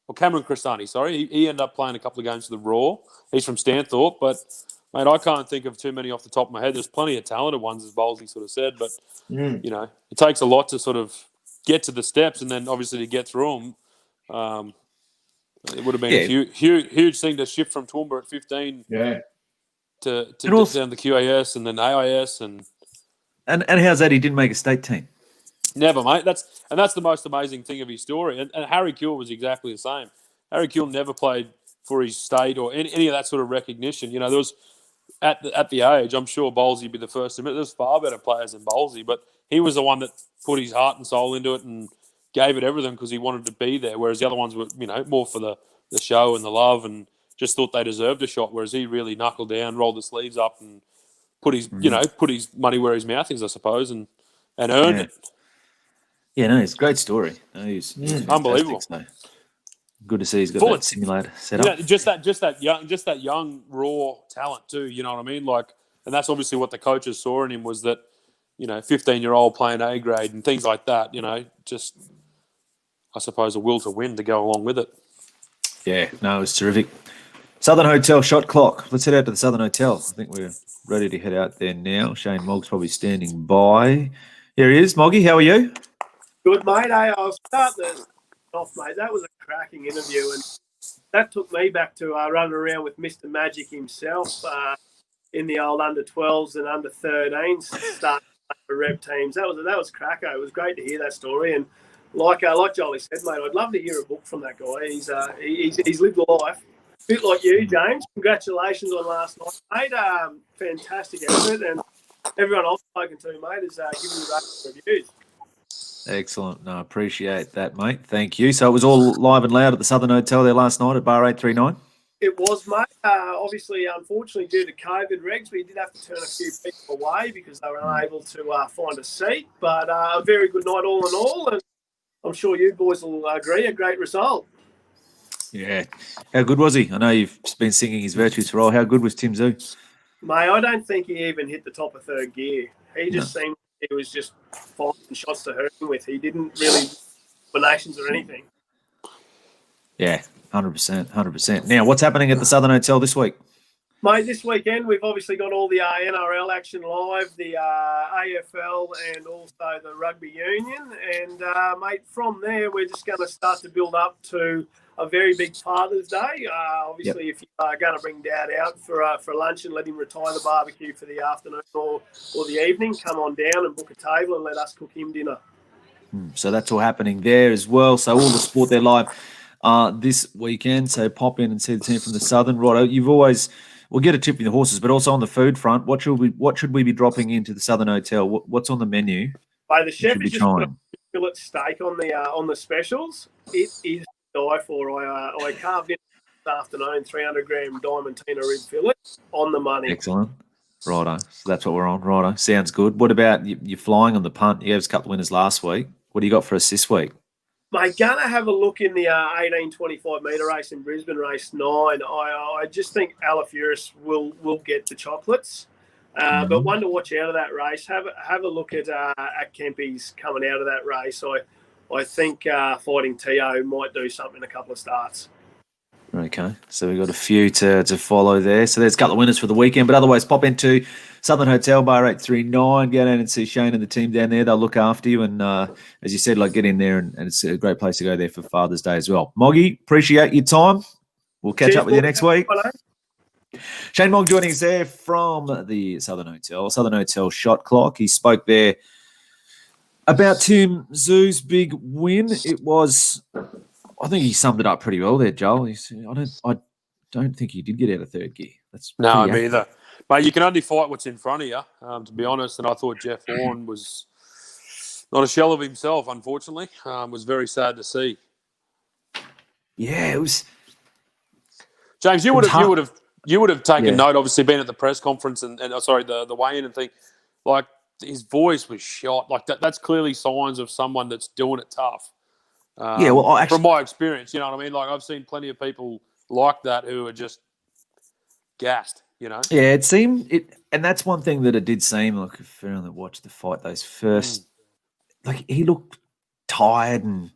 Speaker 5: or Cameron Cristani, sorry, he ended up playing a couple of games for the Raw. He's from Stanthorpe, but mate, I can't think of too many off the top of my head. There's plenty of talented ones, as Bowlesy sort of said, but it takes a lot to sort of get to the steps, and then obviously to get through them. It would have been a huge thing to shift from Toowoomba at 15 to down the QAS and then AIS and
Speaker 1: how's that he didn't make a state team?
Speaker 5: Never, mate. That's the most amazing thing of his story. And Harry Kuehl was exactly the same. Harry Kuehl never played for his state or any of that sort of recognition. There was at the age, I'm sure Bowlesy would be the first to admit there's far better players than Bowlesy, but he was the one that put his heart and soul into it and gave it everything because he wanted to be there, whereas the other ones were, more for the show and the love and just thought they deserved a shot, whereas he really knuckled down, rolled the sleeves up and put his, put his money where his mouth is, I suppose, and earned it.
Speaker 1: Yeah, no, it's a great story. He's
Speaker 5: unbelievable.
Speaker 1: So good to see he's got that simulator set up.
Speaker 5: Just that young, raw talent too, you know what I mean? And that's obviously what the coaches saw in him was that, 15-year-old playing A grade and things like that, just, I suppose, a will to win to go along with it.
Speaker 1: Yeah, no, it was terrific. Southern Hotel shot clock. Let's head out to the Southern Hotel. I think we're ready to head out there now. Shane Mogg's probably standing by. Here he is. Moggy, how are you?
Speaker 12: Good, mate. I'll start this off, mate. That was a cracking interview, and that took me back to running around with Mr. Magic himself in the old under-12s and under-13s, starting for rep teams. That was cracker. It was great to hear that story, and like Jolie said, mate, I'd love to hear a book from that guy. He's lived a life. A bit like you, James. Congratulations on last night, mate. Fantastic effort, and everyone I've spoken to, mate, is giving you great reviews.
Speaker 1: Excellent. No, I appreciate that, mate. Thank you. So it was all live and loud at the Southern Hotel there last night at Bar 839?
Speaker 12: It was, mate. Obviously, unfortunately, due to COVID regs, we did have to turn a few people away because they were unable to find a seat. But a very good night all in all, and I'm sure you boys will agree, a great result.
Speaker 1: Yeah. How good was he? I know you've been singing his virtues for all. How good was Tim Zoo?
Speaker 12: Mate, I don't think he even hit the top of third gear. He just seemed he was just firing shots to hurt him with. He didn't really combinations or anything.
Speaker 1: Yeah, 100%, 100%. Now, what's happening at the Southern Hotel this week?
Speaker 12: Mate, this weekend we've obviously got all the NRL action live, the AFL and also the rugby union. And, mate, from there we're just going to start to build up to a very big Father's Day. Obviously, if you are going to bring Dad out for lunch and let him retire the barbecue for the afternoon or the evening, come on down and book a table and let us cook him dinner.
Speaker 1: So that's all happening there as well. So all the sport there live this weekend. So pop in and see the team from the Southern. Righto, we'll get a tip from the horses, but also on the food front, what should we be dropping into the Southern Hotel? What's on the menu?
Speaker 12: The chef is just put a fillet steak on the specials. It is die for. I carved in this afternoon 300-gram Diamantina rib fillet on the money.
Speaker 1: Excellent. Righto. So that's what we're on. Righto. Sounds good. What about you flying on the punt? You gave us a couple of winners last week. What do you got for us this week?
Speaker 12: Mate, going to have a look in the 1825 metre race in Brisbane, race 9. I just think Alafuris will get the chocolates. But one to watch out of that race. Have a look at Kempy's coming out of that race. I think Fighting T.O. might do something in a couple of starts.
Speaker 1: Okay, so we've got a few to follow there. So there's a couple of winners for the weekend, but otherwise pop into Southern Hotel, Bar 839, go down and see Shane and the team down there. They'll look after you, and as you said, get in there, and it's a great place to go there for Father's Day as well. Moggy, appreciate your time. We'll catch up with you next week. Shane Mogg joining us there from the Southern Hotel shot clock. He spoke there about Tim Zoo's big win. It was, I think he summed it up pretty well there, Joel. He said, I don't think he did get out of third gear.
Speaker 5: No, me either. But you can only fight what's in front of you, to be honest. And I thought Jeff Horn was not a shell of himself, unfortunately. Was very sad to see.
Speaker 1: Yeah, it was.
Speaker 5: James, you would have taken note, obviously, being at the press conference and the weigh-in and think, like, his voice was shot. Like, that's clearly signs of someone that's doing it tough. From my experience, you know what I mean? Like, I've seen plenty of people like that who are just gassed, you know?
Speaker 1: Yeah, it seemed it, and that's one thing that it did seem like for anyone that watched the fight, those first, like, he looked tired and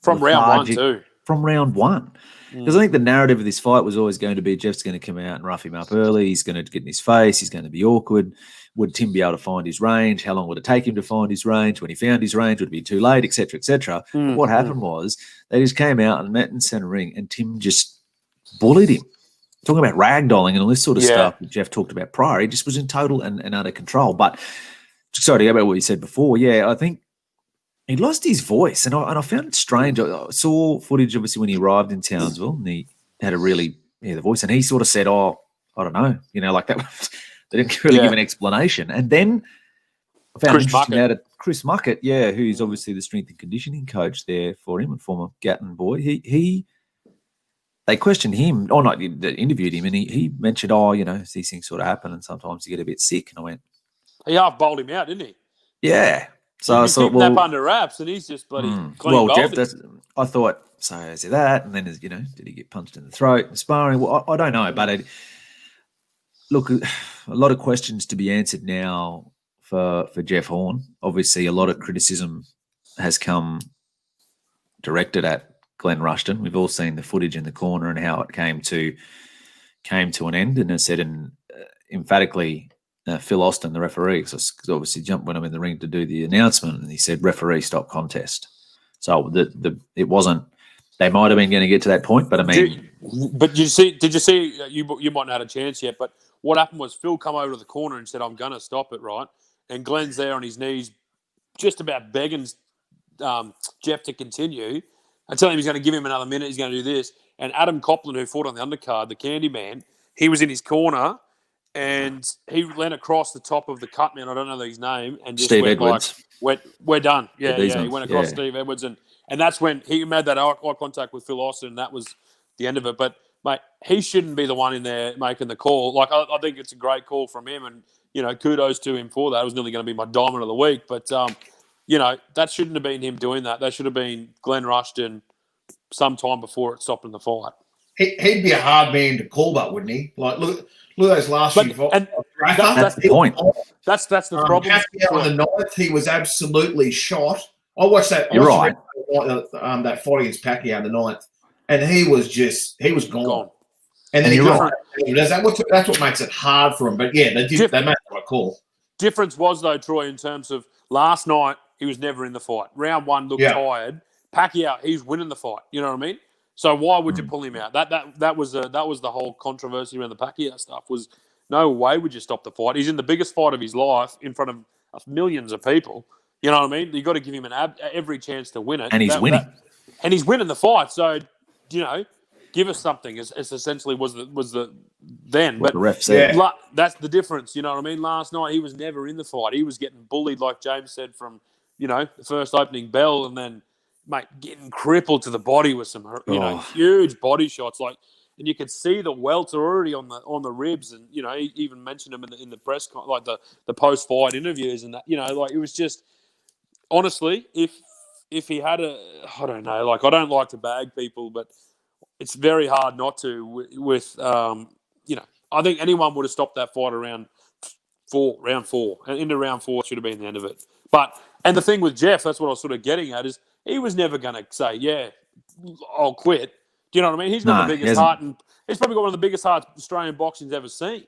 Speaker 5: from round 1 too.
Speaker 1: From round 1. Because I think the narrative of this fight was always going to be Jeff's going to come out and rough him up early. He's going to get in his face. He's going to be awkward. Would Tim be able to find his range? How long would it take him to find his range? When he found his range, would it be too late, et cetera, et cetera? What happened was they just came out and met in centre ring, and Tim just bullied him. Talking about ragdolling and all this sort of stuff that Jeff talked about prior. He just was in total and utter control. But sorry to go about what you said before. Yeah, I think he lost his voice, and I found it strange. I saw footage, obviously, when he arrived in Townsville, and he had the voice, and he sort of said, I don't know, like that. They didn't really give an explanation. And then I found interesting out of Chris Muckett, who's obviously the strength and conditioning coach there for him, and former Gatton boy. They questioned him, they interviewed him, and he mentioned, these things sort of happen, and sometimes you get a bit sick. And I went,
Speaker 5: he half bowled him out, didn't he?
Speaker 1: Yeah. So I thought,
Speaker 5: that under wraps, and he's just bloody.
Speaker 1: Jeff, I thought, so is it that? And then, did he get punched in the throat and sparring? Well, I don't know, but look, a lot of questions to be answered now for Jeff Horn. Obviously, a lot of criticism has come directed at Glenn Rushton. We've all seen the footage in the corner and how it came to an end. And as said emphatically, Phil Austin, the referee, because obviously jumped when I'm in the ring to do the announcement, and he said, "Referee, stop contest." So it wasn't. They might have been going to get to that point, but I mean,
Speaker 5: did you see? You might not have had a chance yet, but what happened was Phil come over to the corner and said, "I'm going to stop it," right? And Glenn's there on his knees, just about begging Jeff to continue. I tell him he's going to give him another minute. He's going to do this. And Adam Copland, who fought on the undercard, the Candy Man, he was in his corner and he went across the top of the cut man. I don't know his name. And just
Speaker 1: Steve
Speaker 5: went
Speaker 1: Edwards.
Speaker 5: We're done. Yeah,
Speaker 1: These
Speaker 5: He
Speaker 1: ones,
Speaker 5: went across
Speaker 1: yeah.
Speaker 5: Steve Edwards. And that's when he made that eye contact with Phil Austin. And that was the end of it. But, mate, he shouldn't be the one in there making the call. Like, I think it's a great call from him. And, kudos to him for that. It was nearly going to be my diamond of the week. But, that shouldn't have been him doing that. That should have been Glenn Rushton some time before it stopped in the fight.
Speaker 6: He'd be a hard man to call, but wouldn't he? Like, look at those last few fights.
Speaker 5: That's the point. That's the problem.
Speaker 6: On the 9th, he was absolutely shot. I watched that.
Speaker 1: You're right.
Speaker 6: That fight against Pacquiao the 9th, and he was gone. And then
Speaker 1: you're right.
Speaker 6: That's what makes it hard for him. But yeah, they made a call.
Speaker 5: Difference was though, Troy, in terms of last night, he was never in the fight. Round 1 looked tired. Pacquiao, he's winning the fight. You know what I mean? So why would you pull him out? That was the whole controversy around the Pacquiao stuff. Was no way would you stop the fight. He's in the biggest fight of his life in front of millions of people. You know what I mean? You got to give him every chance to win it,
Speaker 1: and he's winning.
Speaker 5: And he's winning the fight. So give us something. It's essentially was the then.
Speaker 1: What
Speaker 5: but
Speaker 1: the ref said.
Speaker 5: That's the difference. You know what I mean? Last night he was never in the fight. He was getting bullied, like James said, from the first opening bell, and then mate getting crippled to the body with some huge body shots. Like, and you could see the welts already on the ribs, and he even mentioned them in the press like the post fight interviews, and that like it was just honestly if he had I don't know, like I don't like to bag people, but it's very hard not to with I think anyone would have stopped that fight around round 4, and into round 4 should have been the end of it. But and the thing with Jeff, that's what I was sort of getting at, is he was never going to say, yeah, I'll quit. Do you know what I mean? He's got the biggest heart, and he's probably got one of the biggest hearts Australian boxing's ever seen.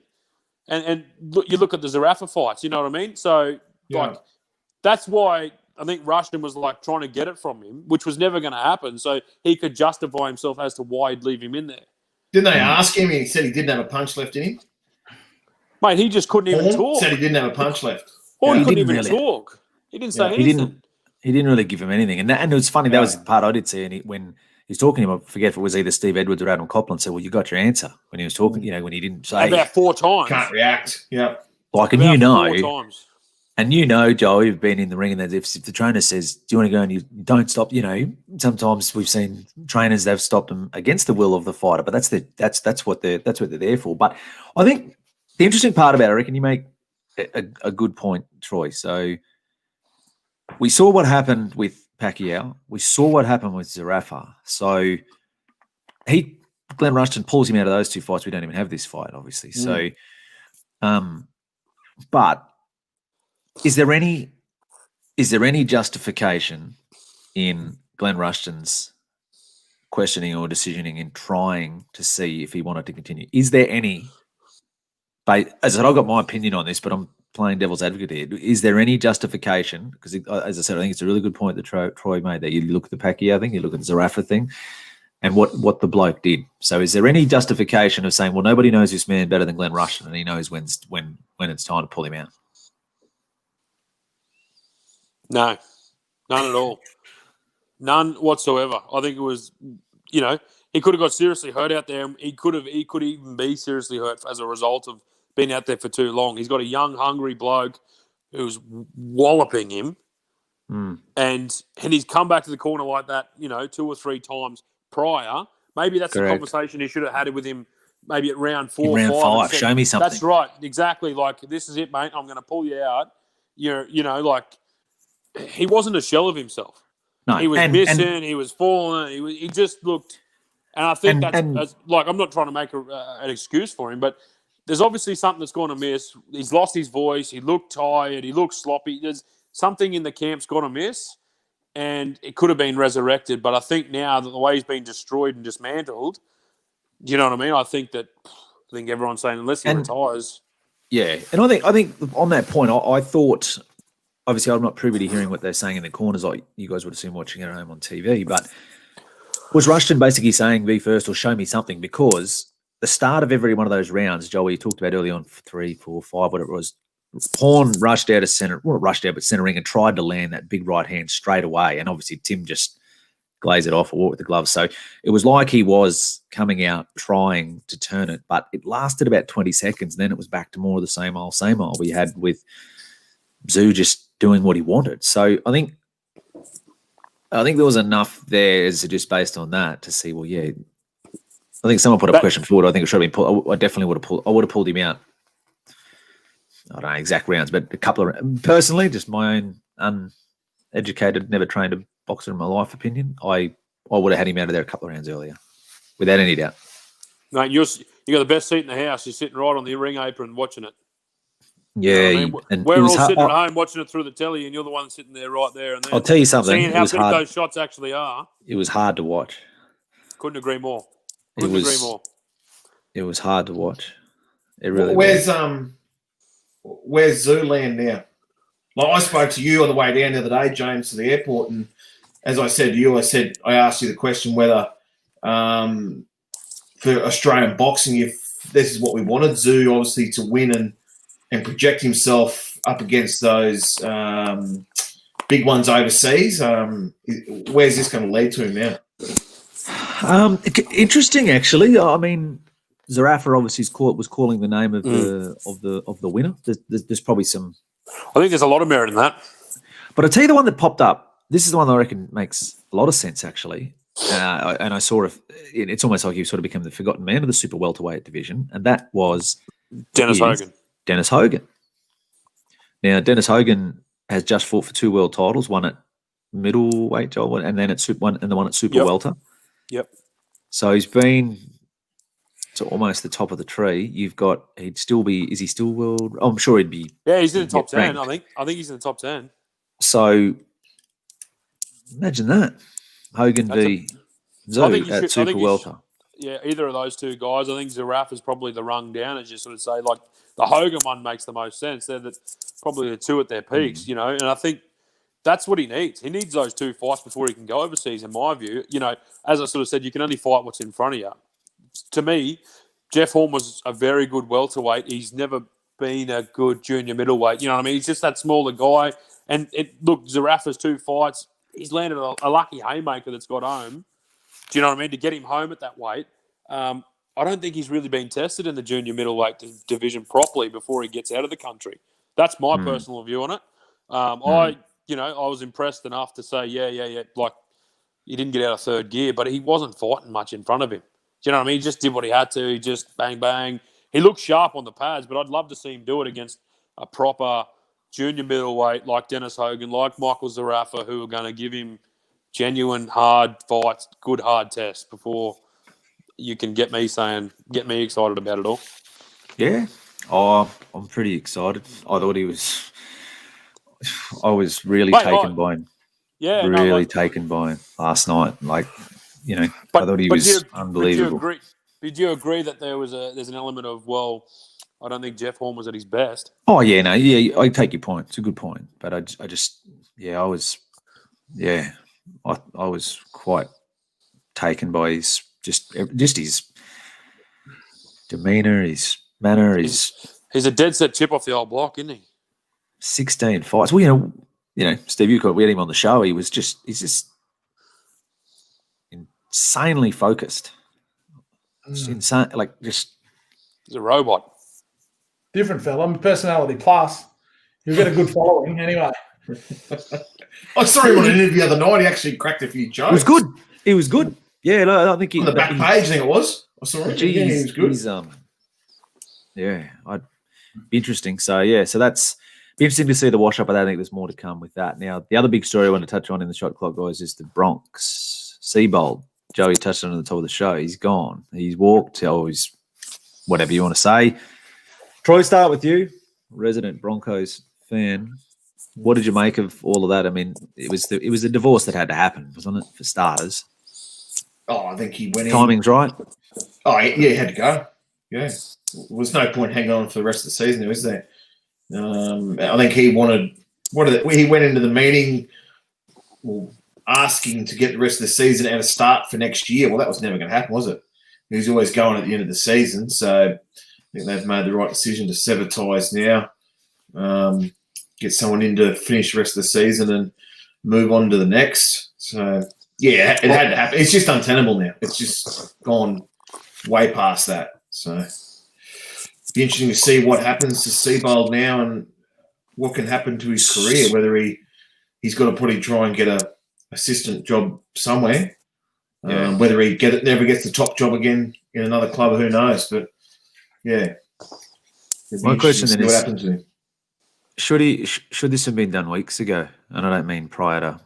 Speaker 5: And you look at the Zarafa fights, you know what I mean? So like that's why I think Rushton was like trying to get it from him, which was never going to happen. So he could justify himself as to why he'd leave him in there.
Speaker 6: Didn't they ask him? And he said he didn't have a punch left in him.
Speaker 5: Mate, he just couldn't even talk.
Speaker 6: Said he didn't have a punch left.
Speaker 5: Or he couldn't even talk. He didn't say anything.
Speaker 1: He didn't really give him anything. And it was funny. That was the part I did see. And when he's talking to him, I forget if it was either Steve Edwards or Adam Copland, said, well, you got your answer when he was talking, when he didn't say.
Speaker 5: About 4 times.
Speaker 6: Can't react. Yeah.
Speaker 1: Like, and
Speaker 5: about 4 times.
Speaker 1: And Joel, you've been in the ring, and if the trainer says, do you want to go, and you don't stop, sometimes we've seen trainers, they've stopped them against the will of the fighter, but that's what they're there for. But I think the interesting part about it, I reckon you make a good point, Troy. So we saw what happened with Pacquiao. We saw what happened with Zarafa. So Glenn Rushton pulls him out of those 2 fights. We don't even have this fight, obviously. So, but is there any justification in Glenn Rushton's questioning or decisioning in trying to see if he wanted to continue? Is there any? As I said, I've got my opinion on this, but I'm playing devil's advocate here. Is there any justification? Because, as I said, I think it's a really good point that Troy made there. You look at the Pacquiao thing, you look at the Zarafa thing, and what the bloke did. So is there any justification of saying, well, nobody knows this man better than Glenn Rushton, and he knows when it's time to pull him out?
Speaker 5: No, none at all. None whatsoever. I think it was, he could have got seriously hurt out there. He could even be seriously hurt as a result of being out there for too long. He's got a young, hungry bloke who's walloping him. And he's come back to the corner like that, 2 or 3 times prior. Maybe that's a conversation he should have had with him maybe at round 4 or 5.
Speaker 1: Round 5, show me something.
Speaker 5: That's right, exactly. Like, this is it, mate. I'm going to pull you out. He wasn't a shell of himself.
Speaker 1: No,
Speaker 5: he was missing. He was falling. He just looked. And I think that's like, I'm not trying to make an excuse for him, but there's obviously something that's gone amiss. He's lost his voice. He looked tired. He looked sloppy. There's something in the camp's gone amiss, and it could have been resurrected. But I think now that the way he's been destroyed and dismantled, you know what I mean? I think everyone's saying unless he retires.
Speaker 1: Yeah, and I think on that point, I thought. Obviously, I'm not privy to hearing what they're saying in the corners, like you guys would assume watching at home on TV. But was Rushton basically saying be first or show me something? Because the start of every one of those rounds, Joey, you talked about early on, 3, 4, 5, whatever it was, Horn rushed out of centre, well, rushed out, but centering and tried to land that big right hand straight away. And obviously Tim just glazed it off or walked with the gloves. So it was like he was coming out trying to turn it, but it lasted about 20 seconds. Then it was back to more of the same old we had with Zoo just doing what he wanted. So I think there was enough there as just based on that to see, well, yeah, I think someone put a question forward. I think it should have been pulled. I definitely would have pulled him out. I don't know exact rounds, but a couple of personally, just my own uneducated, never trained a boxer in my life opinion. I would have had him out of there a couple of rounds earlier, without any doubt.
Speaker 5: Mate, you got the best seat in the house. You're sitting right on the ring apron watching it.
Speaker 1: Yeah,
Speaker 5: you know what I mean? We're all sitting at home watching it through the telly, and you're the one sitting there right there. And
Speaker 1: I'll tell you something.
Speaker 5: Seeing how big those shots actually are.
Speaker 1: It was hard to watch.
Speaker 5: Couldn't agree more.
Speaker 1: It was hard to watch. It really
Speaker 6: where's Zooland now? Like I spoke to you on the way down the other day, James, to the airport, and as I said to you, I asked you the question whether for Australian boxing, if this is what we wanted, Zoo obviously to win and project himself up against those big ones overseas. Where's this going to lead to him now?
Speaker 1: Interesting, actually. I mean, Zarafa obviously was calling the name of the winner. There's probably some.
Speaker 5: I think there's a lot of merit in that.
Speaker 1: But I'll tell you the one that popped up. This is the one that I reckon makes a lot of sense, actually. And I sort of, it's almost like you sort of become the forgotten man of the super welterweight division, and that was
Speaker 5: Dennis Hogan.
Speaker 1: Dennis Hogan. Now, Dennis Hogan has just fought for 2 world titles, one at middleweight, and then at one at super welter.
Speaker 5: Yep.
Speaker 1: So he's been to almost the top of the tree. You've got, is he still world? Oh, I'm sure he'd be.
Speaker 5: Yeah, he's in the top 10,
Speaker 1: ranked.
Speaker 5: I think he's in the top 10.
Speaker 1: So imagine that. Hogan v. Zoo at super welter.
Speaker 5: Yeah, either of those two guys. I think Zarafa is probably the rung down, as you sort of say. Like the Hogan one makes the most sense. They're probably the two at their peaks, you know. And I think that's what he needs. He needs those 2 fights before he can go overseas, in my view. You know, as I sort of said, you can only fight what's in front of you. To me, Jeff Horn was a very good welterweight. He's never been a good junior middleweight. You know what I mean? He's just that smaller guy. And look, Zarafa's 2 fights, he's landed a lucky haymaker that's got home. Do you know what I mean? To get him home at that weight. I don't think he's really been tested in the junior middleweight division properly before he gets out of the country. That's my personal view on it. I was impressed enough to say, yeah. Like, he didn't get out of 3rd gear, but he wasn't fighting much in front of him. Do you know what I mean? He just did what he had to. He just bang, bang. He looked sharp on the pads, but I'd love to see him do it against a proper junior middleweight like Dennis Hogan, like Michael Zarafa, who are going to give him genuine hard fights, good hard tests before you can get me excited about it all.
Speaker 1: Yeah. Oh, I'm pretty excited. I thought I was really taken by him.
Speaker 5: Yeah.
Speaker 1: Taken by him last night. Like, you know, I thought he was unbelievable.
Speaker 5: Did you agree that there's an element of, well, I don't think Jeff Horn was at his best?
Speaker 1: Oh, yeah, no, yeah, I take your point. It's a good point. But I was quite taken by his his demeanour, his manner,
Speaker 5: He's a dead set chip off the old block, isn't he?
Speaker 1: 16 fights. Well, you know, Steve, we had him on the show. He's just insanely focused. Just insane, he's
Speaker 5: a robot.
Speaker 7: Different fella, personality plus. You'll get a good following anyway.
Speaker 6: I saw him on an interview the other night. He actually cracked a few jokes.
Speaker 1: He was good. Yeah, no, I think
Speaker 6: on the back page, I think it was. I saw him.
Speaker 1: He was good. I'd be interesting. So that's be interesting to see the wash up. I think there's more to come with that. Now, the other big story I want to touch on in the shot clock, guys, is the Bronx Seabold. Joey touched on it at the top of the show. He's gone. He's walked. He's whatever you want to say. Troy, start with you, resident Broncos fan. What did you make of all of that? I mean, it was the divorce that had to happen, wasn't it, for starters?
Speaker 6: Oh, I think he went in.
Speaker 1: Timing's right.
Speaker 6: Oh, yeah, he had to go. Yeah. There was no point hanging on for the rest of the season, was there? I think he wanted he went into the meeting asking to get the rest of the season and a start for next year. Well, that was never going to happen, was it? He was always going at the end of the season. So I think they've made the right decision to sever ties now. get someone in to finish the rest of the season and move on to the next. So, yeah, it had to happen. It's just untenable now. It's just gone way past that. So, be interesting to see what happens to Seabold now and what can happen to his career, whether he's got to probably try and get a assistant job somewhere. Whether he never gets the top job again in another club, who knows? But yeah,
Speaker 1: my question then
Speaker 6: what
Speaker 1: is:
Speaker 6: happened to him.
Speaker 1: Should this have been done weeks ago? And I don't mean prior to,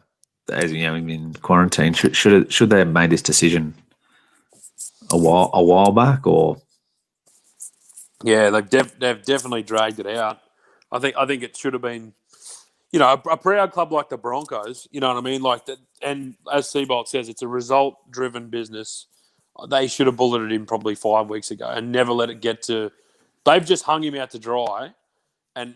Speaker 1: as you know, in quarantine. Should they have made this decision a while back, or?
Speaker 5: Yeah, they've definitely dragged it out. I think it should have been. You know, a proud club like the Broncos, you know what I mean? Like that, and as Seabold says, it's a result-driven business. They should have bulleted him probably 5 weeks ago and never let it get to. They've just hung him out to dry, and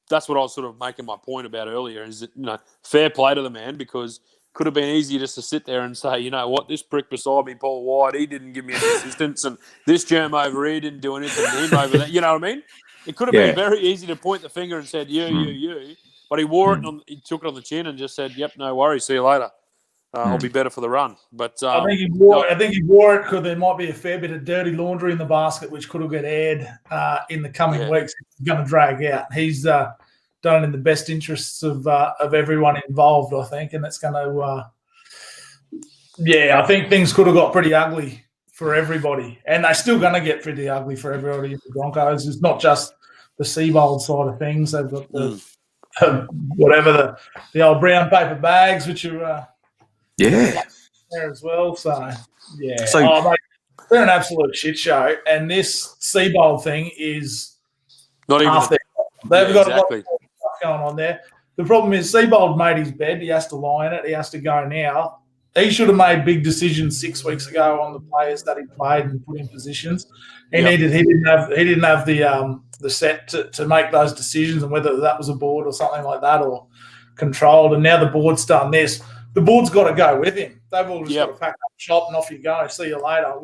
Speaker 5: that's what I was sort of making my point about earlier. Is that, fair play to the man, because could have been easier just to sit there and say, you know what, this prick beside me, Paul White, he didn't give me any assistance, and this germ over here didn't do anything to him over there. You know what I mean? It could have been very easy to point the finger and said, you. But he wore it, he took it on the chin and just said, "Yep, no worries, see you later. I'll be better for the run." But
Speaker 7: I think he wore it because there might be a fair bit of dirty laundry in the basket, which could have got aired in the coming weeks. It's going to drag out. He's done it in the best interests of everyone involved, I think, and it's going to. I think things could have got pretty ugly for everybody, and they're still going to get pretty ugly for everybody in the Broncos. It's not just the Seabold side of things. They've got the whatever the old brown paper bags, which are there as well. So mate, they're an absolute shit show, and this Seabold thing is
Speaker 5: not even.
Speaker 7: They've got a lot of stuff going on there. The problem is Seabold made his bed. He has to lie in it. He has to go now. He should have made big decisions 6 weeks ago on the players that he played and put in positions. He didn't have the set to make those decisions, and whether that was a board or something like that or controlled. And now the board's done this. The board's got to go with him. They've all just got to pack up shop and off you go. See you later.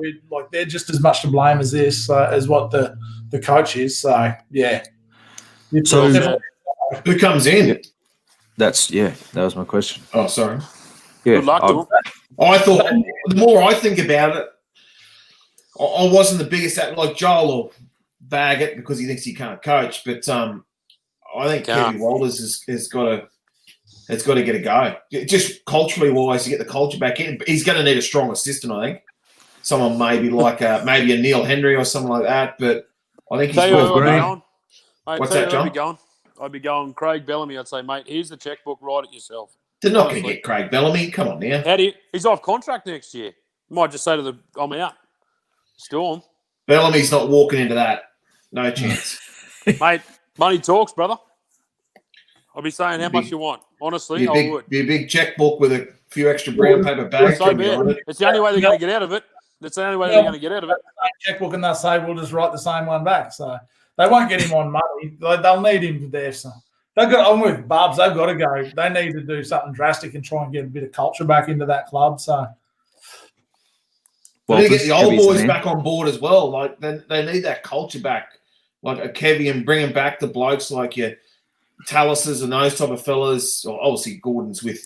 Speaker 7: They're just as much to blame as this as what the coach is. So yeah.
Speaker 1: So
Speaker 6: who comes in?
Speaker 1: That was my question.
Speaker 6: Oh, sorry.
Speaker 1: Yeah,
Speaker 5: good luck to him.
Speaker 6: I thought the more I think about it, I wasn't the biggest at like Joel will bag it because he thinks he can't coach, but I think Kevin Walters has got to get a go. Just culturally wise, to get the culture back in. He's going to need a strong assistant, I think. Someone maybe like maybe a Neil Henry or something like that. But I think he's worth green.
Speaker 5: What's that, John? I'd be going Craig Bellamy. I'd say, mate, here's the checkbook. Write it yourself.
Speaker 6: They're not going to get Craig Bellamy. Come on now.
Speaker 5: He's off contract next year. Might just say to I'm out. Storm.
Speaker 6: Bellamy's not walking into that. No chance.
Speaker 5: Mate, money talks, brother. I'll be saying how much you want. Honestly, I would.
Speaker 6: Be a big checkbook with a few extra brown paper bags.
Speaker 5: So it's the only way they're going to get out of it. That's the only way they're going to get out of it.
Speaker 7: Checkbook, and they'll say, we'll just write the same one back. So they won't get him on money. They'll need him there. So I'm with Bubs. They've got to go. They need to do something drastic and try and get a bit of culture back into that club. So
Speaker 6: they need to get the old boys back on board as well. Like they need that culture back, like a Kevy, and bringing back the blokes like your Tallises and those type of fellas. Or obviously Gordon's with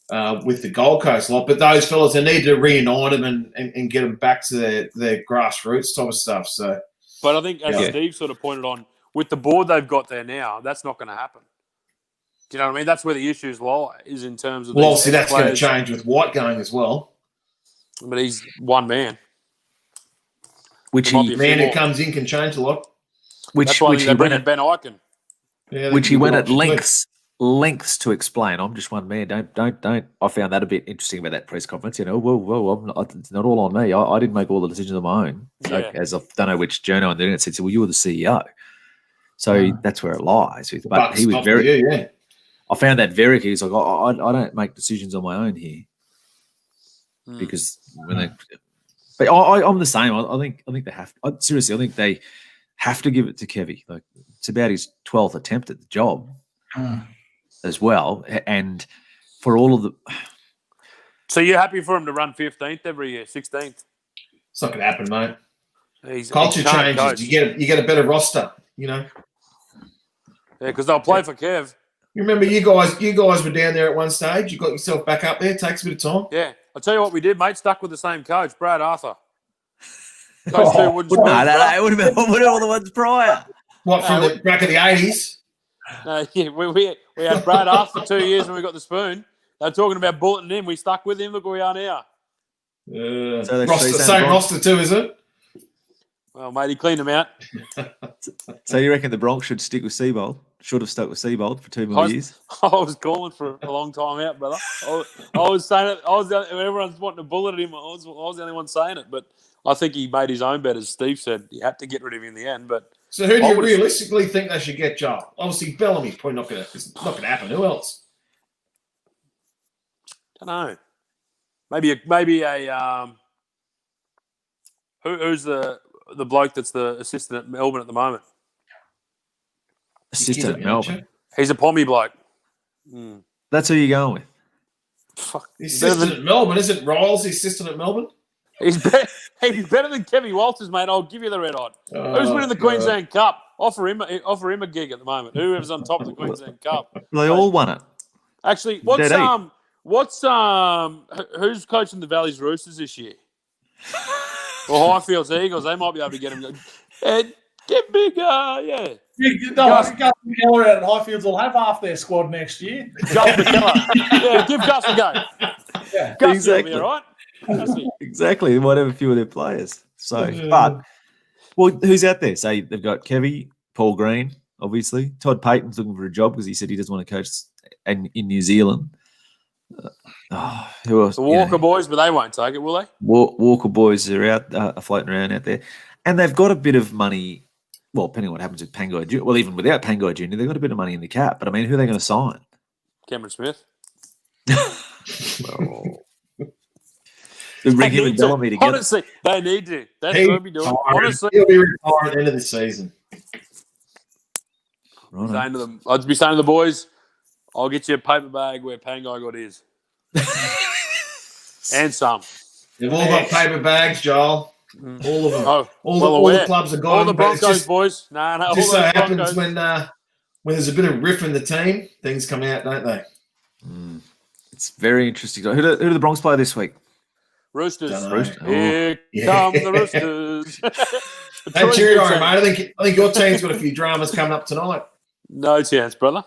Speaker 6: the Gold Coast lot, but those fellas, they need to reunite them and get them back to their grassroots type of stuff. So,
Speaker 5: but I think as Steve sort of pointed on, with the board they've got there now, that's not going to happen. Do you know what I mean? That's where the issues lie, is in terms of.
Speaker 6: Well, obviously that's going to change with White going as well.
Speaker 5: But he's one man.
Speaker 6: Which man who comes in can change a lot.
Speaker 5: That's why they bring in Ben Eichen.
Speaker 1: Yeah, which he went at lengths to explain. I'm just one man. Don't. I found that a bit interesting about that press conference. You know, it's not all on me. I didn't make all the decisions on my own. So, as I don't know which journal on the internet said, well, you were the CEO. So that's where it lies. But he was very. I found that very key. He's like, I don't make decisions on my own here because when they. But I'm the same. I think they have. Seriously, I think they have to give it to Kevy. Like it's about his 12th attempt at the job as well, and for all of the.
Speaker 5: So you're happy for him to run 15th every year, 16th?
Speaker 6: It's not going to happen, mate. Culture changes. You get a better roster. You know.
Speaker 5: Yeah, because they'll play for Kev.
Speaker 6: You remember you guys were down there at one stage. You got yourself back up there. It takes a bit of time.
Speaker 5: Yeah. I'll tell you what we did, mate. Stuck with the same coach, Brad Arthur. Those two wouldn't
Speaker 1: No, it would have been all the ones prior.
Speaker 6: What, from the back of the 80s?
Speaker 5: Yeah, we had Brad Arthur for 2 years when we got the spoon. They were talking about bulleting him. We stuck with him. Look where we are now.
Speaker 6: So same roster too, is it?
Speaker 5: Well, mate, he cleaned them out.
Speaker 1: So you reckon the Bronx should stick with Seabold? Should have stuck with Seabold for 2 more years?
Speaker 5: I was calling for a long time out, brother. I was saying it. Everyone's wanting to bullet at him. I was the only one saying it, but I think he made his own bet, as Steve said. He had to get rid of him in the end. But
Speaker 6: so who do you realistically think they should get, Joel? Obviously, Bellamy's probably not going to happen. Who else?
Speaker 5: I don't know. Maybe a who's the bloke that's the assistant at Melbourne at the moment?
Speaker 1: Assistant at Melbourne.
Speaker 5: He's a pommy bloke.
Speaker 1: That's who you're going with.
Speaker 5: Fuck.
Speaker 6: The assistant at Melbourne, isn't Riles the assistant at Melbourne?
Speaker 5: He's better than Kevin Walters, mate. I'll give you the red eye. Who's winning the Queensland Cup? Offer him a gig at the moment. Whoever's on top of the Queensland Cup.
Speaker 1: They all won it.
Speaker 5: Actually, who's coaching the Valley's Roosters this year? Or Highfields Eagles? They might be able to get him. Get big, yeah.
Speaker 7: Gus McKellar out at Highfields will have half their squad next year.
Speaker 5: Gus McKellar. Yeah, give Gus a go.
Speaker 7: Yeah,
Speaker 5: Gus
Speaker 1: exactly.
Speaker 5: will be all right.
Speaker 1: Exactly. They might have a few of their players. So, who's out there? Say they've got Kevy, Paul Green, obviously. Todd Payton's looking for a job because he said he doesn't want to coach in New Zealand. Who else?
Speaker 5: The Walker boys, but they won't take it, will they?
Speaker 1: Walker boys are out, floating around out there. And they've got a bit of money. Well, depending on what happens with Pangai Jr. Well, even without Pangai Jr., they've got a bit of money in the cap. But, I mean, who are they going to sign?
Speaker 5: Cameron Smith.
Speaker 1: They bring him and Bellamy together.
Speaker 5: Honestly, they need to. That's what we're doing. Honestly,
Speaker 6: he'll be retired at the end of the season.
Speaker 5: Right. I'd be saying to the boys, I'll get you a paper bag where Pangai got his. And some.
Speaker 6: They've all got paper bags, Joel. All of them.
Speaker 5: All
Speaker 6: the clubs are gone.
Speaker 5: All the Broncos boys. No.
Speaker 6: Just so happens when there's a bit of riff in the team, things come out, don't they?
Speaker 1: It's very interesting. Who do the Bronx play this week?
Speaker 5: Roosters.
Speaker 1: Here
Speaker 5: come the Roosters.
Speaker 6: Hey, cheerio, mate. I think your team's got a few dramas coming up tonight.
Speaker 5: No chance, brother.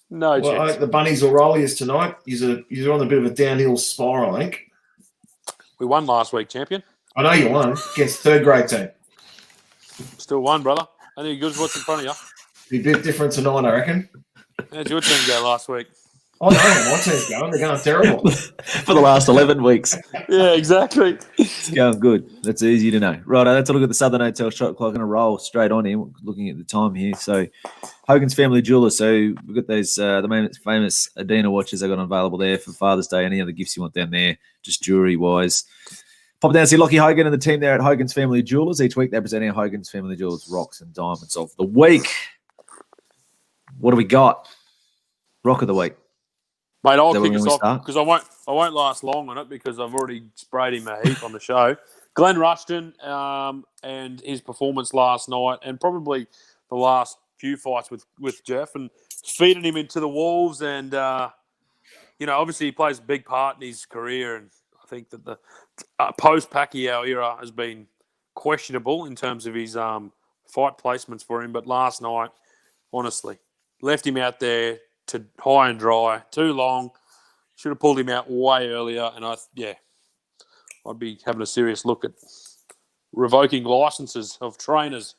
Speaker 5: No chance.
Speaker 6: I think the Bunnies will roll you tonight. You're on a bit of a downhill spiral, I think.
Speaker 5: We won last week, champion.
Speaker 6: I know you won against third grade team.
Speaker 5: Still won, brother. I think good as what's in front of you.
Speaker 6: Be a bit different tonight, I reckon.
Speaker 5: How'd your team go last week?
Speaker 6: Oh, no, my team's going. They're going terrible.
Speaker 1: For the last 11 weeks.
Speaker 5: Yeah, exactly.
Speaker 1: It's going good. That's easy to know. Right, let's look at the Southern Hotel shot clock and a roll straight on here. Looking at the time here. So, Hogan's Family Jeweller. So, we've got those, the famous Adina watches I got available there for Father's Day. Any other gifts you want down there, just jewellery-wise. Pop down to see Lockie Hogan and the team there at Hogan's Family Jewellers. Each week, they're presenting Hogan's Family Jewellers rocks and diamonds of the week. What do we got? Rock of the week.
Speaker 5: Mate, I'll kick us off because I won't last long on it because I've already sprayed him a heap on the show. Glenn Rushton and his performance last night and probably the last few fights with Jeff and feeding him into the wolves and, obviously he plays a big part in his career and I think that the post-Pacquiao era has been questionable in terms of his fight placements for him. But last night, honestly, left him out there to high and dry, too long. Should have pulled him out way earlier. And I'd be having a serious look at revoking licenses of trainers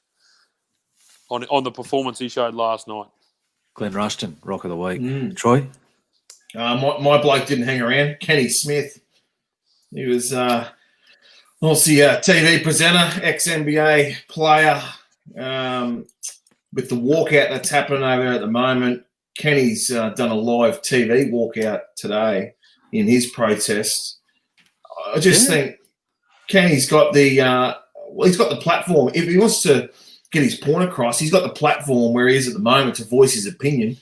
Speaker 5: on the performance he showed last night.
Speaker 1: Glenn Rushton, rock of the week. Troy?
Speaker 6: My bloke didn't hang around. Kenny Smith. He was obviously a TV presenter, ex-NBA player. With the walkout that's happening over there at the moment, Kenny's done a live TV walkout today in his protest. I just think Kenny's got he's got the platform. If he wants to get his point across, he's got the platform where he is at the moment to voice his opinion.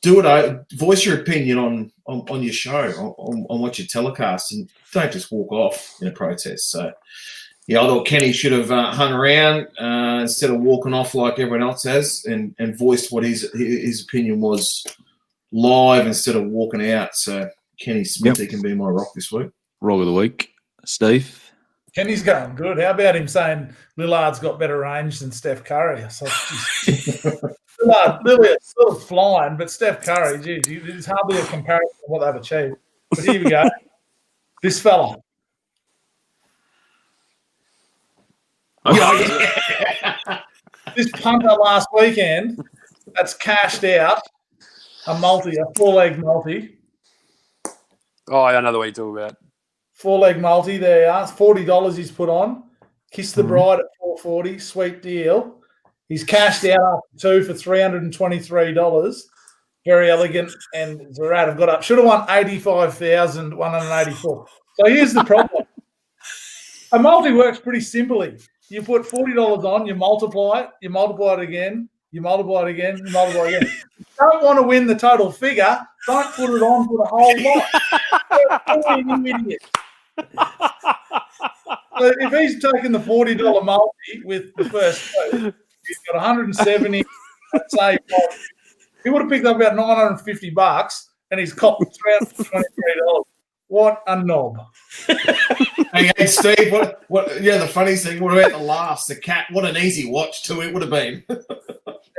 Speaker 6: Do it. Voice your opinion on your show, on what you telecast, and don't just walk off in a protest. So Yeah, I thought Kenny should have hung around instead of walking off like everyone else has, and voiced what his opinion was live instead of walking out. So Kenny Smith, he can be my rock this week.
Speaker 1: Rock of the week, Steve.
Speaker 7: Kenny's going good. How about him saying Lillard's got better range than Steph Curry? So, Lillard's sort of flying, but Steph Curry, geez, there's hardly a comparison to what they've achieved. But here we go. This fella. This punter last weekend that's cashed out a four-leg multi.
Speaker 5: Oh, I know the way you talk about.
Speaker 7: Four-leg multi there. $40 he's put on. Kiss the Bride at $440. Sweet deal. He's cashed out after two for $323. Very elegant. And Zarat have got up. Should have won $85,184. So here's the problem. A multi works pretty simply. You put $40 on, you multiply it again, you multiply it again, you multiply it again. You don't want to win the total figure, don't put it on for the whole lot. You're an idiot. So if he's taking the $40 multi with the first two, he's got 170, let's say, he would have picked up about $950 and he's copped $323. What a knob.
Speaker 6: Hey, Steve, the funniest thing, what about the last? The cat, what an easy watch too it would have been.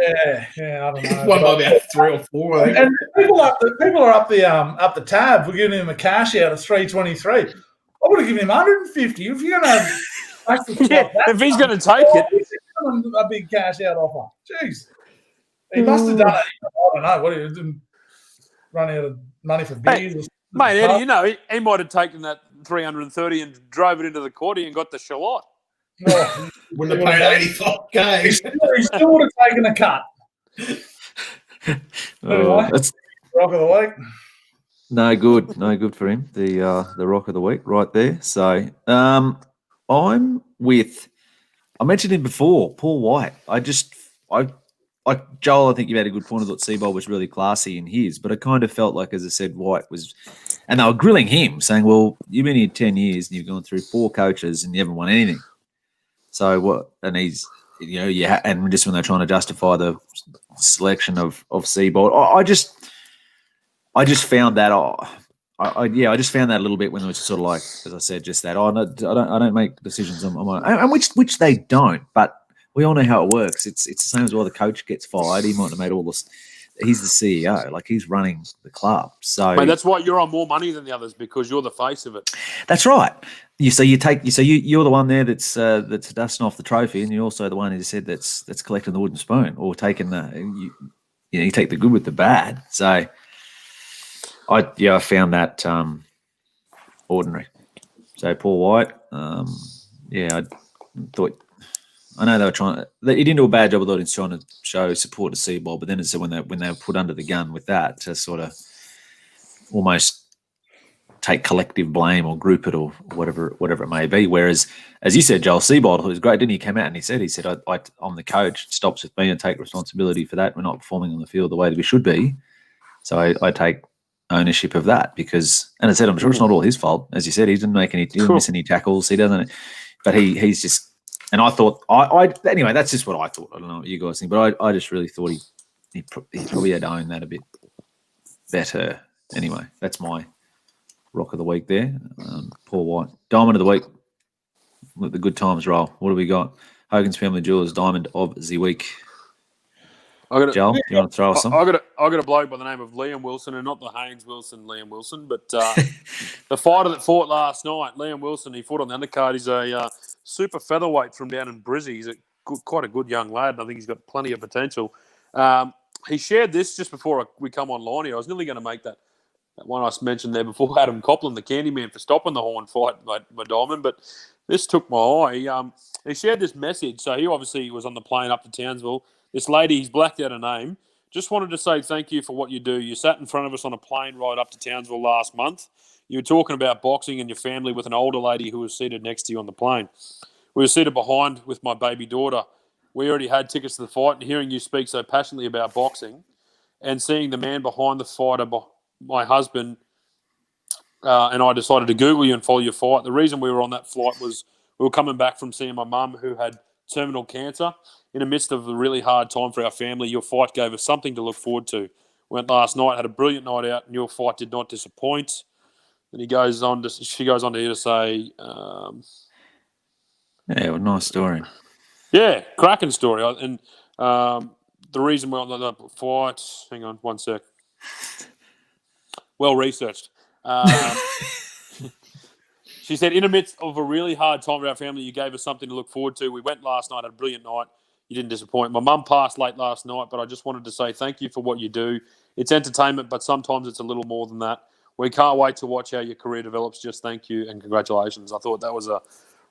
Speaker 7: Yeah, I don't know.
Speaker 6: One by about 3 or 4, I think.
Speaker 7: And people are up the tab for giving him a cash out of $323. I would have given him $150 if you're going to.
Speaker 5: If he's going to take it,
Speaker 7: a big cash out offer. Jeez, he must have done it. I don't know what he didn't run out of money for beers.
Speaker 5: Mate, Eddie, he might have taken that $330 and drove it into the quarter and got the shallot.
Speaker 6: Oh, wouldn't have paid $85K.
Speaker 7: He still would have taken a cut. Anyway, that's rock of the week.
Speaker 1: No good for him. The rock of the week right there. So I'm with. I mentioned him before, Paul White. Joel, I think you had a good point. I thought Seabold was really classy in his, but I kind of felt like, as I said, White was, and they were grilling him, saying, "Well, you've been here 10 years and you've gone through 4 coaches and you haven't won anything. So what?" And he's, and just when they're trying to justify the selection of Seabold, I just found that. I just found that a little bit when it was sort of like, as I said, just that. I don't make decisions on my own, and which they don't, but. We all know how it works. It's the same as why the coach gets fired. He might have made all this. He's the CEO, like he's running the club. So
Speaker 5: mate, that's why you're on more money than the others because you're the face of it.
Speaker 1: That's right. You're the one there that's dusting off the trophy, and you're also the one who said that's collecting the wooden spoon or taking you take the good with the bad. So I found that ordinary. So Paul White, I thought. I know they were trying. He didn't do a bad job of that. Trying to show support to Seabold, but then it's when they were put under the gun with that to sort of almost take collective blame or group it or whatever it may be. Whereas, as you said, Joel Seabold, who was great, didn't he? Came out and he said, I'm the coach. It stops with me and take responsibility for that. We're not performing on the field the way that we should be. So I take ownership of that because, and I said, I'm sure it's not all his fault. As you said, he didn't miss any tackles. He doesn't, but he's just. And I thought, anyway, that's just what I thought. I don't know what you guys think, but I just really thought he probably had owned that a bit better. Anyway, that's my rock of the week there. Paul White. Diamond of the week. Let the good times roll. What do we got? Hogan's Family Jewelers Diamond of the week. Joel, you want to throw us some?
Speaker 5: I got a bloke by the name of Liam Wilson, and not the Haines Wilson, Liam Wilson, but the fighter that fought last night, Liam Wilson. He fought on the undercard. He's a super featherweight from down in Brizzy. He's quite a good young lad, and I think he's got plenty of potential. He shared this just before we come online here. I was nearly going to make that one I mentioned there before, Adam Copland, the Candyman, for stopping the Horn fight, my diamond, but this took my eye. He shared this message. So he obviously was on the plane up to Townsville. This lady, he's blacked out her name, just wanted to say thank you for what you do. You sat in front of us on a plane ride up to Townsville last month. You were talking about boxing and your family with an older lady who was seated next to you on the plane. We were seated behind with my baby daughter. We already had tickets to the fight, and hearing you speak so passionately about boxing and seeing the man behind the fighter, my husband, and I decided to Google you and follow your fight. The reason we were on that flight was we were coming back from seeing my mum who had terminal cancer. In the midst of a really hard time for our family, your fight gave us something to look forward to. Went last night, had a brilliant night out, and your fight did not disappoint. And she goes on to here to say,
Speaker 1: yeah, well, nice story.
Speaker 5: yeah, cracking story. And the reason we're on the fight, hang on 1 sec. Well researched. She said, in the midst of a really hard time for our family, you gave us something to look forward to. We went last night, had a brilliant night. You didn't disappoint. My mum passed late last night, but I just wanted to say thank you for what you do. It's entertainment, but sometimes it's a little more than that. We can't wait to watch how your career develops. Just thank you and congratulations. I thought that was a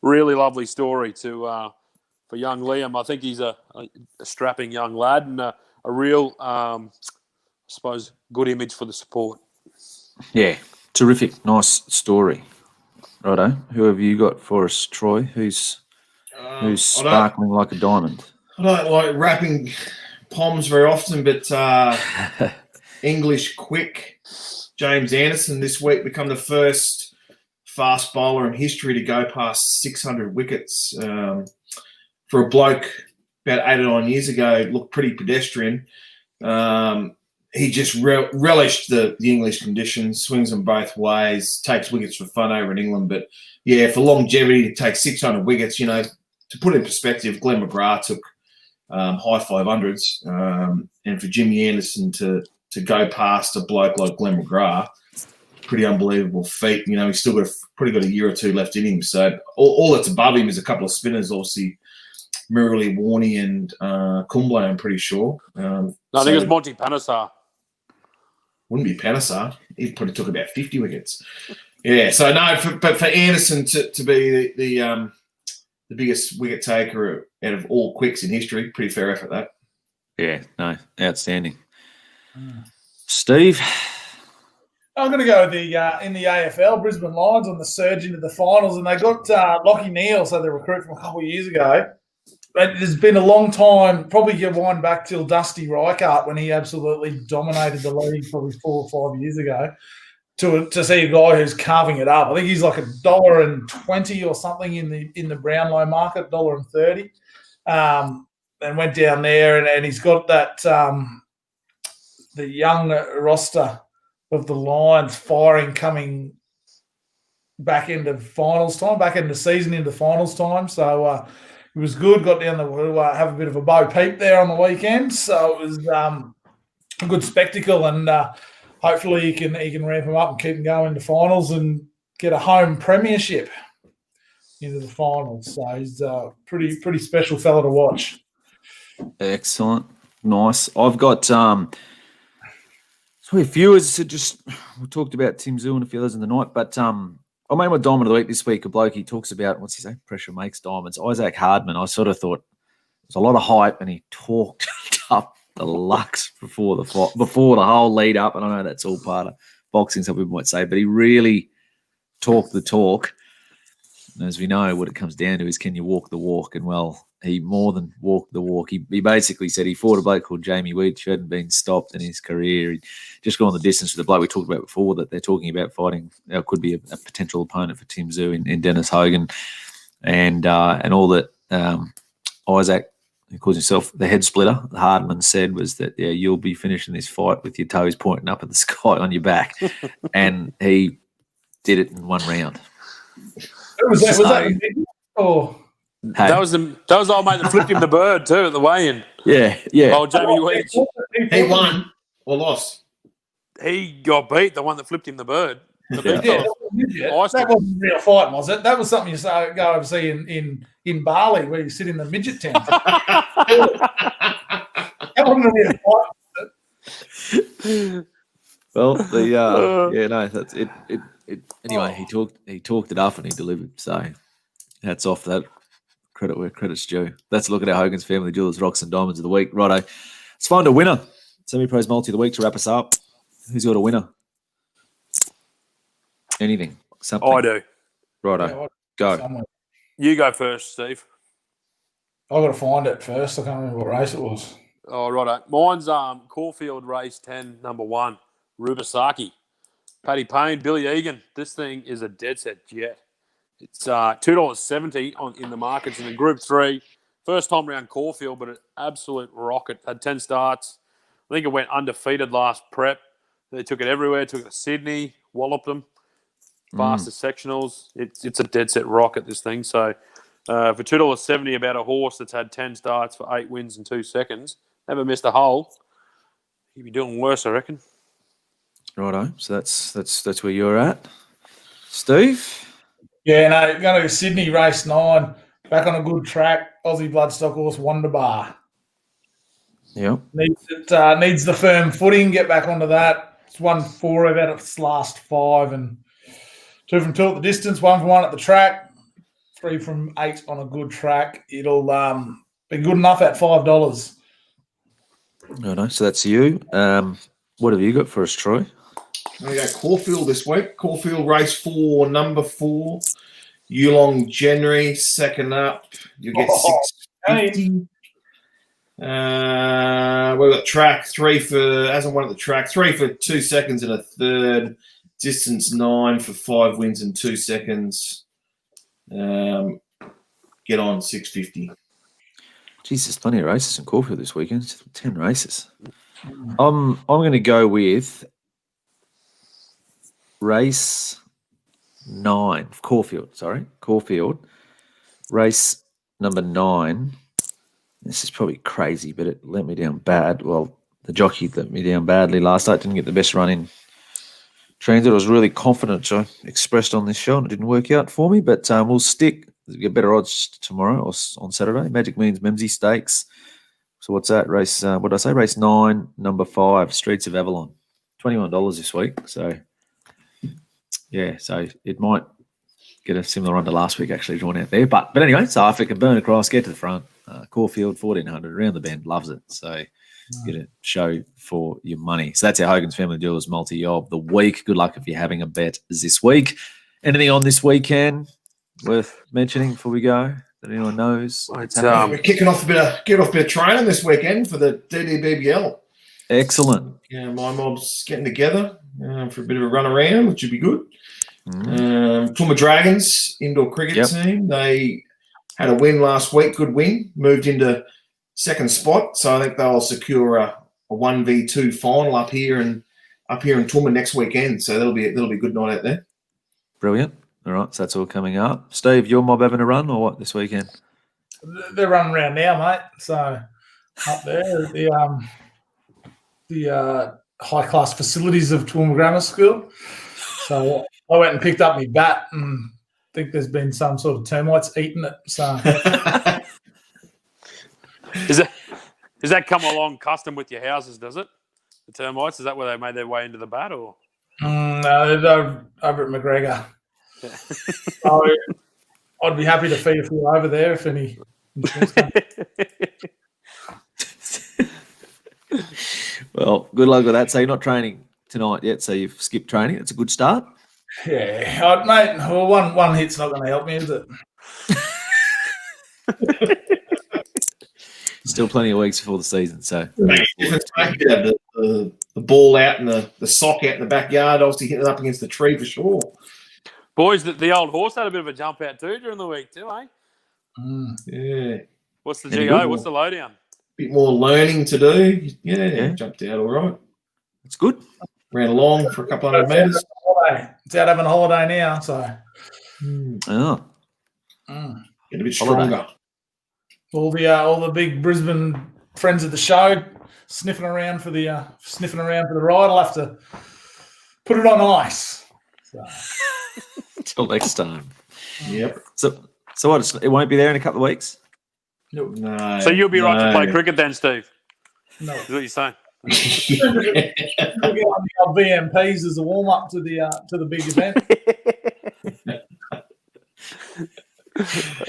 Speaker 5: really lovely story for young Liam. I think he's a strapping young lad and a real, I suppose, good image for the sport.
Speaker 1: Yeah, terrific. Nice story. Righto. Who have you got for us, Troy? Who's sparkling like a diamond?
Speaker 6: I don't like rapping poms very often, but English quick. James Anderson this week become the first fast bowler in history to go past 600 wickets. For a bloke about 8 or 9 years ago, it looked pretty pedestrian. He just relished the English conditions, swings them both ways, takes wickets for fun over in England. But, yeah, for longevity to take 600 wickets, you know, to put it in perspective, Glenn McGrath took high 500s. And for Jimmy Anderson to go past a bloke like Glenn McGrath, pretty unbelievable feat. You know, he's still got a year or two left in him. So all that's above him is a couple of spinners, obviously, Murali Warney and Kumble, I'm pretty sure.
Speaker 5: No, I think it was Monty Panesar.
Speaker 6: Wouldn't be Panesar. He probably took about 50 wickets. Yeah, so no, but for Anderson to be the biggest wicket taker out of all quicks in history, pretty fair effort, that.
Speaker 1: Yeah, no, outstanding. Steve?
Speaker 7: I'm going to go in the AFL, Brisbane Lions on the surge into the finals, and they got Lachie Neale, so the recruit from a couple of years ago. But there's been a long time, probably you wind back till Dusty Reichardt when he absolutely dominated the league probably 4 or 5 years ago, to see a guy who's carving it up. I think he's like $1.20 or something in the Brownlow market, $1.30, and went down there and he's got that the young roster of the Lions firing coming back into finals time, back into season into finals time. So it was good. Got down to have a bit of a Bo Peep there on the weekend. So it was a good spectacle, and hopefully he can ramp him up and keep him going to finals and get a home premiership into the finals. So he's a pretty special fella to watch.
Speaker 1: Excellent. Nice. I've got a few, as we talked about Tim Zoo and a few others in the night, but I made my diamond of the week this week. A bloke, he talks about, what's he say? Pressure makes diamonds. Isaac Hardman. I sort of thought there's a lot of hype, and he talked up the lux before the whole lead up. And I know that's all part of boxing, some people might say, but he really talked the talk. And as we know, what it comes down to is, can you walk the walk? And well, he more than walked the walk. He basically said he fought a bloke called Jamie Weed, who hadn't been stopped in his career. He'd just gone the distance with the bloke we talked about before, that they're talking about fighting. Could be a potential opponent for Tim Zoo in Dennis Hogan, and all that. Isaac, who calls himself the head splitter, Hardman said was that, yeah, you'll be finishing this fight with your toes pointing up at the sky on your back, and he did it in one round.
Speaker 7: Was that or?
Speaker 1: Hey.
Speaker 5: That was the old mate that flipped him the bird too at the weigh-in.
Speaker 1: Yeah.
Speaker 5: Oh, Jamie Weech.
Speaker 6: He won or lost?
Speaker 5: He got beat, the one that flipped him the bird.
Speaker 7: That wasn't a real fight, was it? That was something you go oversee in Bali, where you sit in the midget tent. That wasn't a real fight.
Speaker 1: Well, that's it. Anyway, he talked it up and he delivered. So hats off that. Credit where credit's due. That's a look at our Hogan's Family Jewelers Rocks and Diamonds of the Week. Righto. Let's find a winner. Semi-Pros Multi of the Week to wrap us up. Who's got a winner? Anything? Something?
Speaker 5: I do.
Speaker 1: Righto. Go.
Speaker 7: Somewhere.
Speaker 5: You go first, Steve.
Speaker 7: I've got to find it first. I can't remember what race it was.
Speaker 5: Oh, righto. Mine's Caulfield Race 10, number 1, Rubisaki. Paddy Payne, Billy Egan. This thing is a dead set jet. It's $2.70 in the markets. And in Group 3, first time around Caulfield, but an absolute rocket. Had 10 starts. I think it went undefeated last prep. They took it everywhere. Took it to Sydney, walloped them. Fastest sectionals. It's a dead set rocket, this thing. So for $2.70 about a horse that's had 10 starts for 8 wins in 2 seconds, never missed a hole, you'd be doing worse, I reckon.
Speaker 1: Righto. So that's where you're at. Steve?
Speaker 7: Yeah, no, going to Sydney, race 9, back on a good track, Aussie bloodstock horse Wonderbar.
Speaker 1: Yep.
Speaker 7: Needs the firm footing, get back onto that. It's won 4 out of its last 5 and 2 from 2 at the distance, 1 from 1 at the track, 3 from 8 on a good track. It'll be good enough at $5.
Speaker 1: Righto. So that's you. What have you got for us, Troy?
Speaker 6: We go Caulfield this week. Caulfield race 4, number 4. Yulong January, second up. You get $6.50. We've got track 3 for, hasn't won at the track, 3 for 2 seconds and a third. Distance 9 for 5 wins and 2 seconds. Get on $6.50.
Speaker 1: Jesus, plenty of races in Caulfield this weekend. 10 races. I'm going to go with race 9, Caulfield. Race number 9. This is probably crazy, but it let me down bad. Well, the jockey let me down badly last night. Didn't get the best run in transit. I was really confident, I expressed on this show, and it didn't work out for me. But we'll stick. Get better odds tomorrow or on Saturday. Magic Means Memsey Stakes. So what's that? Race, what did I say? Race 9, number 5, Streets of Avalon. $21 this week. So, yeah, so it might get a similar run to last week, actually, drawn out there. But anyway, so if it can burn across, get to the front. Caulfield, 1400, around the bend, loves it. So get a show for your money. So that's our Hogans Family Jewelers multi of the week. Good luck if you're having a bet this week. Anything on this weekend worth mentioning before we go that anyone knows?
Speaker 6: We're kicking off a bit of training this weekend for the DDBBL.
Speaker 1: Excellent.
Speaker 6: Yeah, my mob's getting together for a bit of a run around, which would be good. Toowoomba Dragons indoor cricket team. They had a win last week. Good win. Moved into second spot. So I think they'll secure a 1v2 final up here in Toowoomba next weekend. So that'll be a good night out there.
Speaker 1: Brilliant. All right, so that's all coming up. Steve, your mob having a run or what this weekend?
Speaker 7: They're running around now, mate. So up there, the high class facilities of Toowoomba Grammar School. So I went and picked up my bat and think there's been some sort of termites eating it. So
Speaker 5: Does that come along custom with your houses, does it? The termites? Is that where they made their way into the bat or?
Speaker 7: No, they're over at McGregor. So I'd be happy to feed a few over there if any.
Speaker 1: Well, good luck with that. So you're not training tonight yet, so you've skipped training. It's a good start.
Speaker 7: Yeah, mate. Well, one hit's not going to help me, is it?
Speaker 1: Still plenty of weeks before the season, so
Speaker 6: the ball out and the sock out in the backyard, obviously hitting it up against the tree for sure.
Speaker 5: Boys, the old horse had a bit of a jump out too during the week too, eh?
Speaker 6: Yeah.
Speaker 5: What's the GO? What's the lowdown?
Speaker 6: Bit more learning to do. Yeah, jumped out all right.
Speaker 1: It's good.
Speaker 6: Ran along for a couple hundred metres.
Speaker 7: It's out having a holiday now, so.
Speaker 1: Oh.
Speaker 6: Get a bit stronger.
Speaker 7: All the big Brisbane friends of the show sniffing around for the ride. I'll have to put it on ice. So.
Speaker 1: Till next time.
Speaker 6: Yep.
Speaker 1: So what? It won't be there in a couple of weeks.
Speaker 6: No.
Speaker 5: So you'll be right to play cricket then, Steve?
Speaker 7: No.
Speaker 5: Is what you're saying?
Speaker 7: We'll get on the VMPs as a warm up to the big event.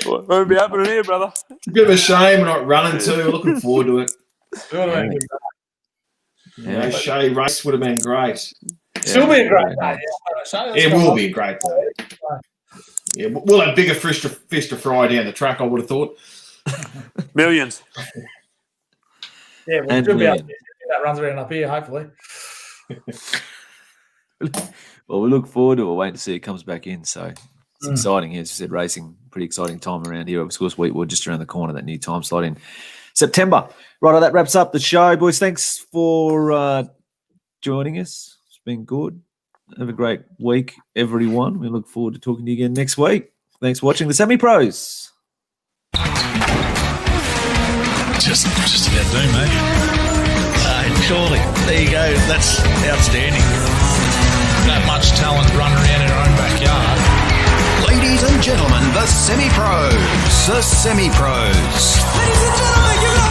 Speaker 5: Won't be happening here, brother.
Speaker 6: It's a bit of a shame we're not running too. Looking forward to it. Shea race would have been great.
Speaker 7: Still be a great day.
Speaker 6: It will be a great day. Yeah, we'll have bigger fish to fry down the track, I would have thought.
Speaker 5: Millions.
Speaker 7: Yeah, we'll be able to get that runs around up here, hopefully.
Speaker 1: Well, we look forward to it. We'll wait to see it comes back in. So It's exciting. As you said, racing, pretty exciting time around here. Of course, we're just around the corner, that new time slot in September. Right, that wraps up the show, boys. Thanks for joining us. It's been good. Have a great week, everyone. We look forward to talking to you again next week. Thanks for watching the Semi-Pros.
Speaker 2: Just about do, mate. Surely. There you go. That's outstanding. That much talent running around in our own backyard.
Speaker 3: Ladies and gentlemen, the Semi-Pros. The Semi-Pros.
Speaker 4: Ladies and gentlemen, give it up.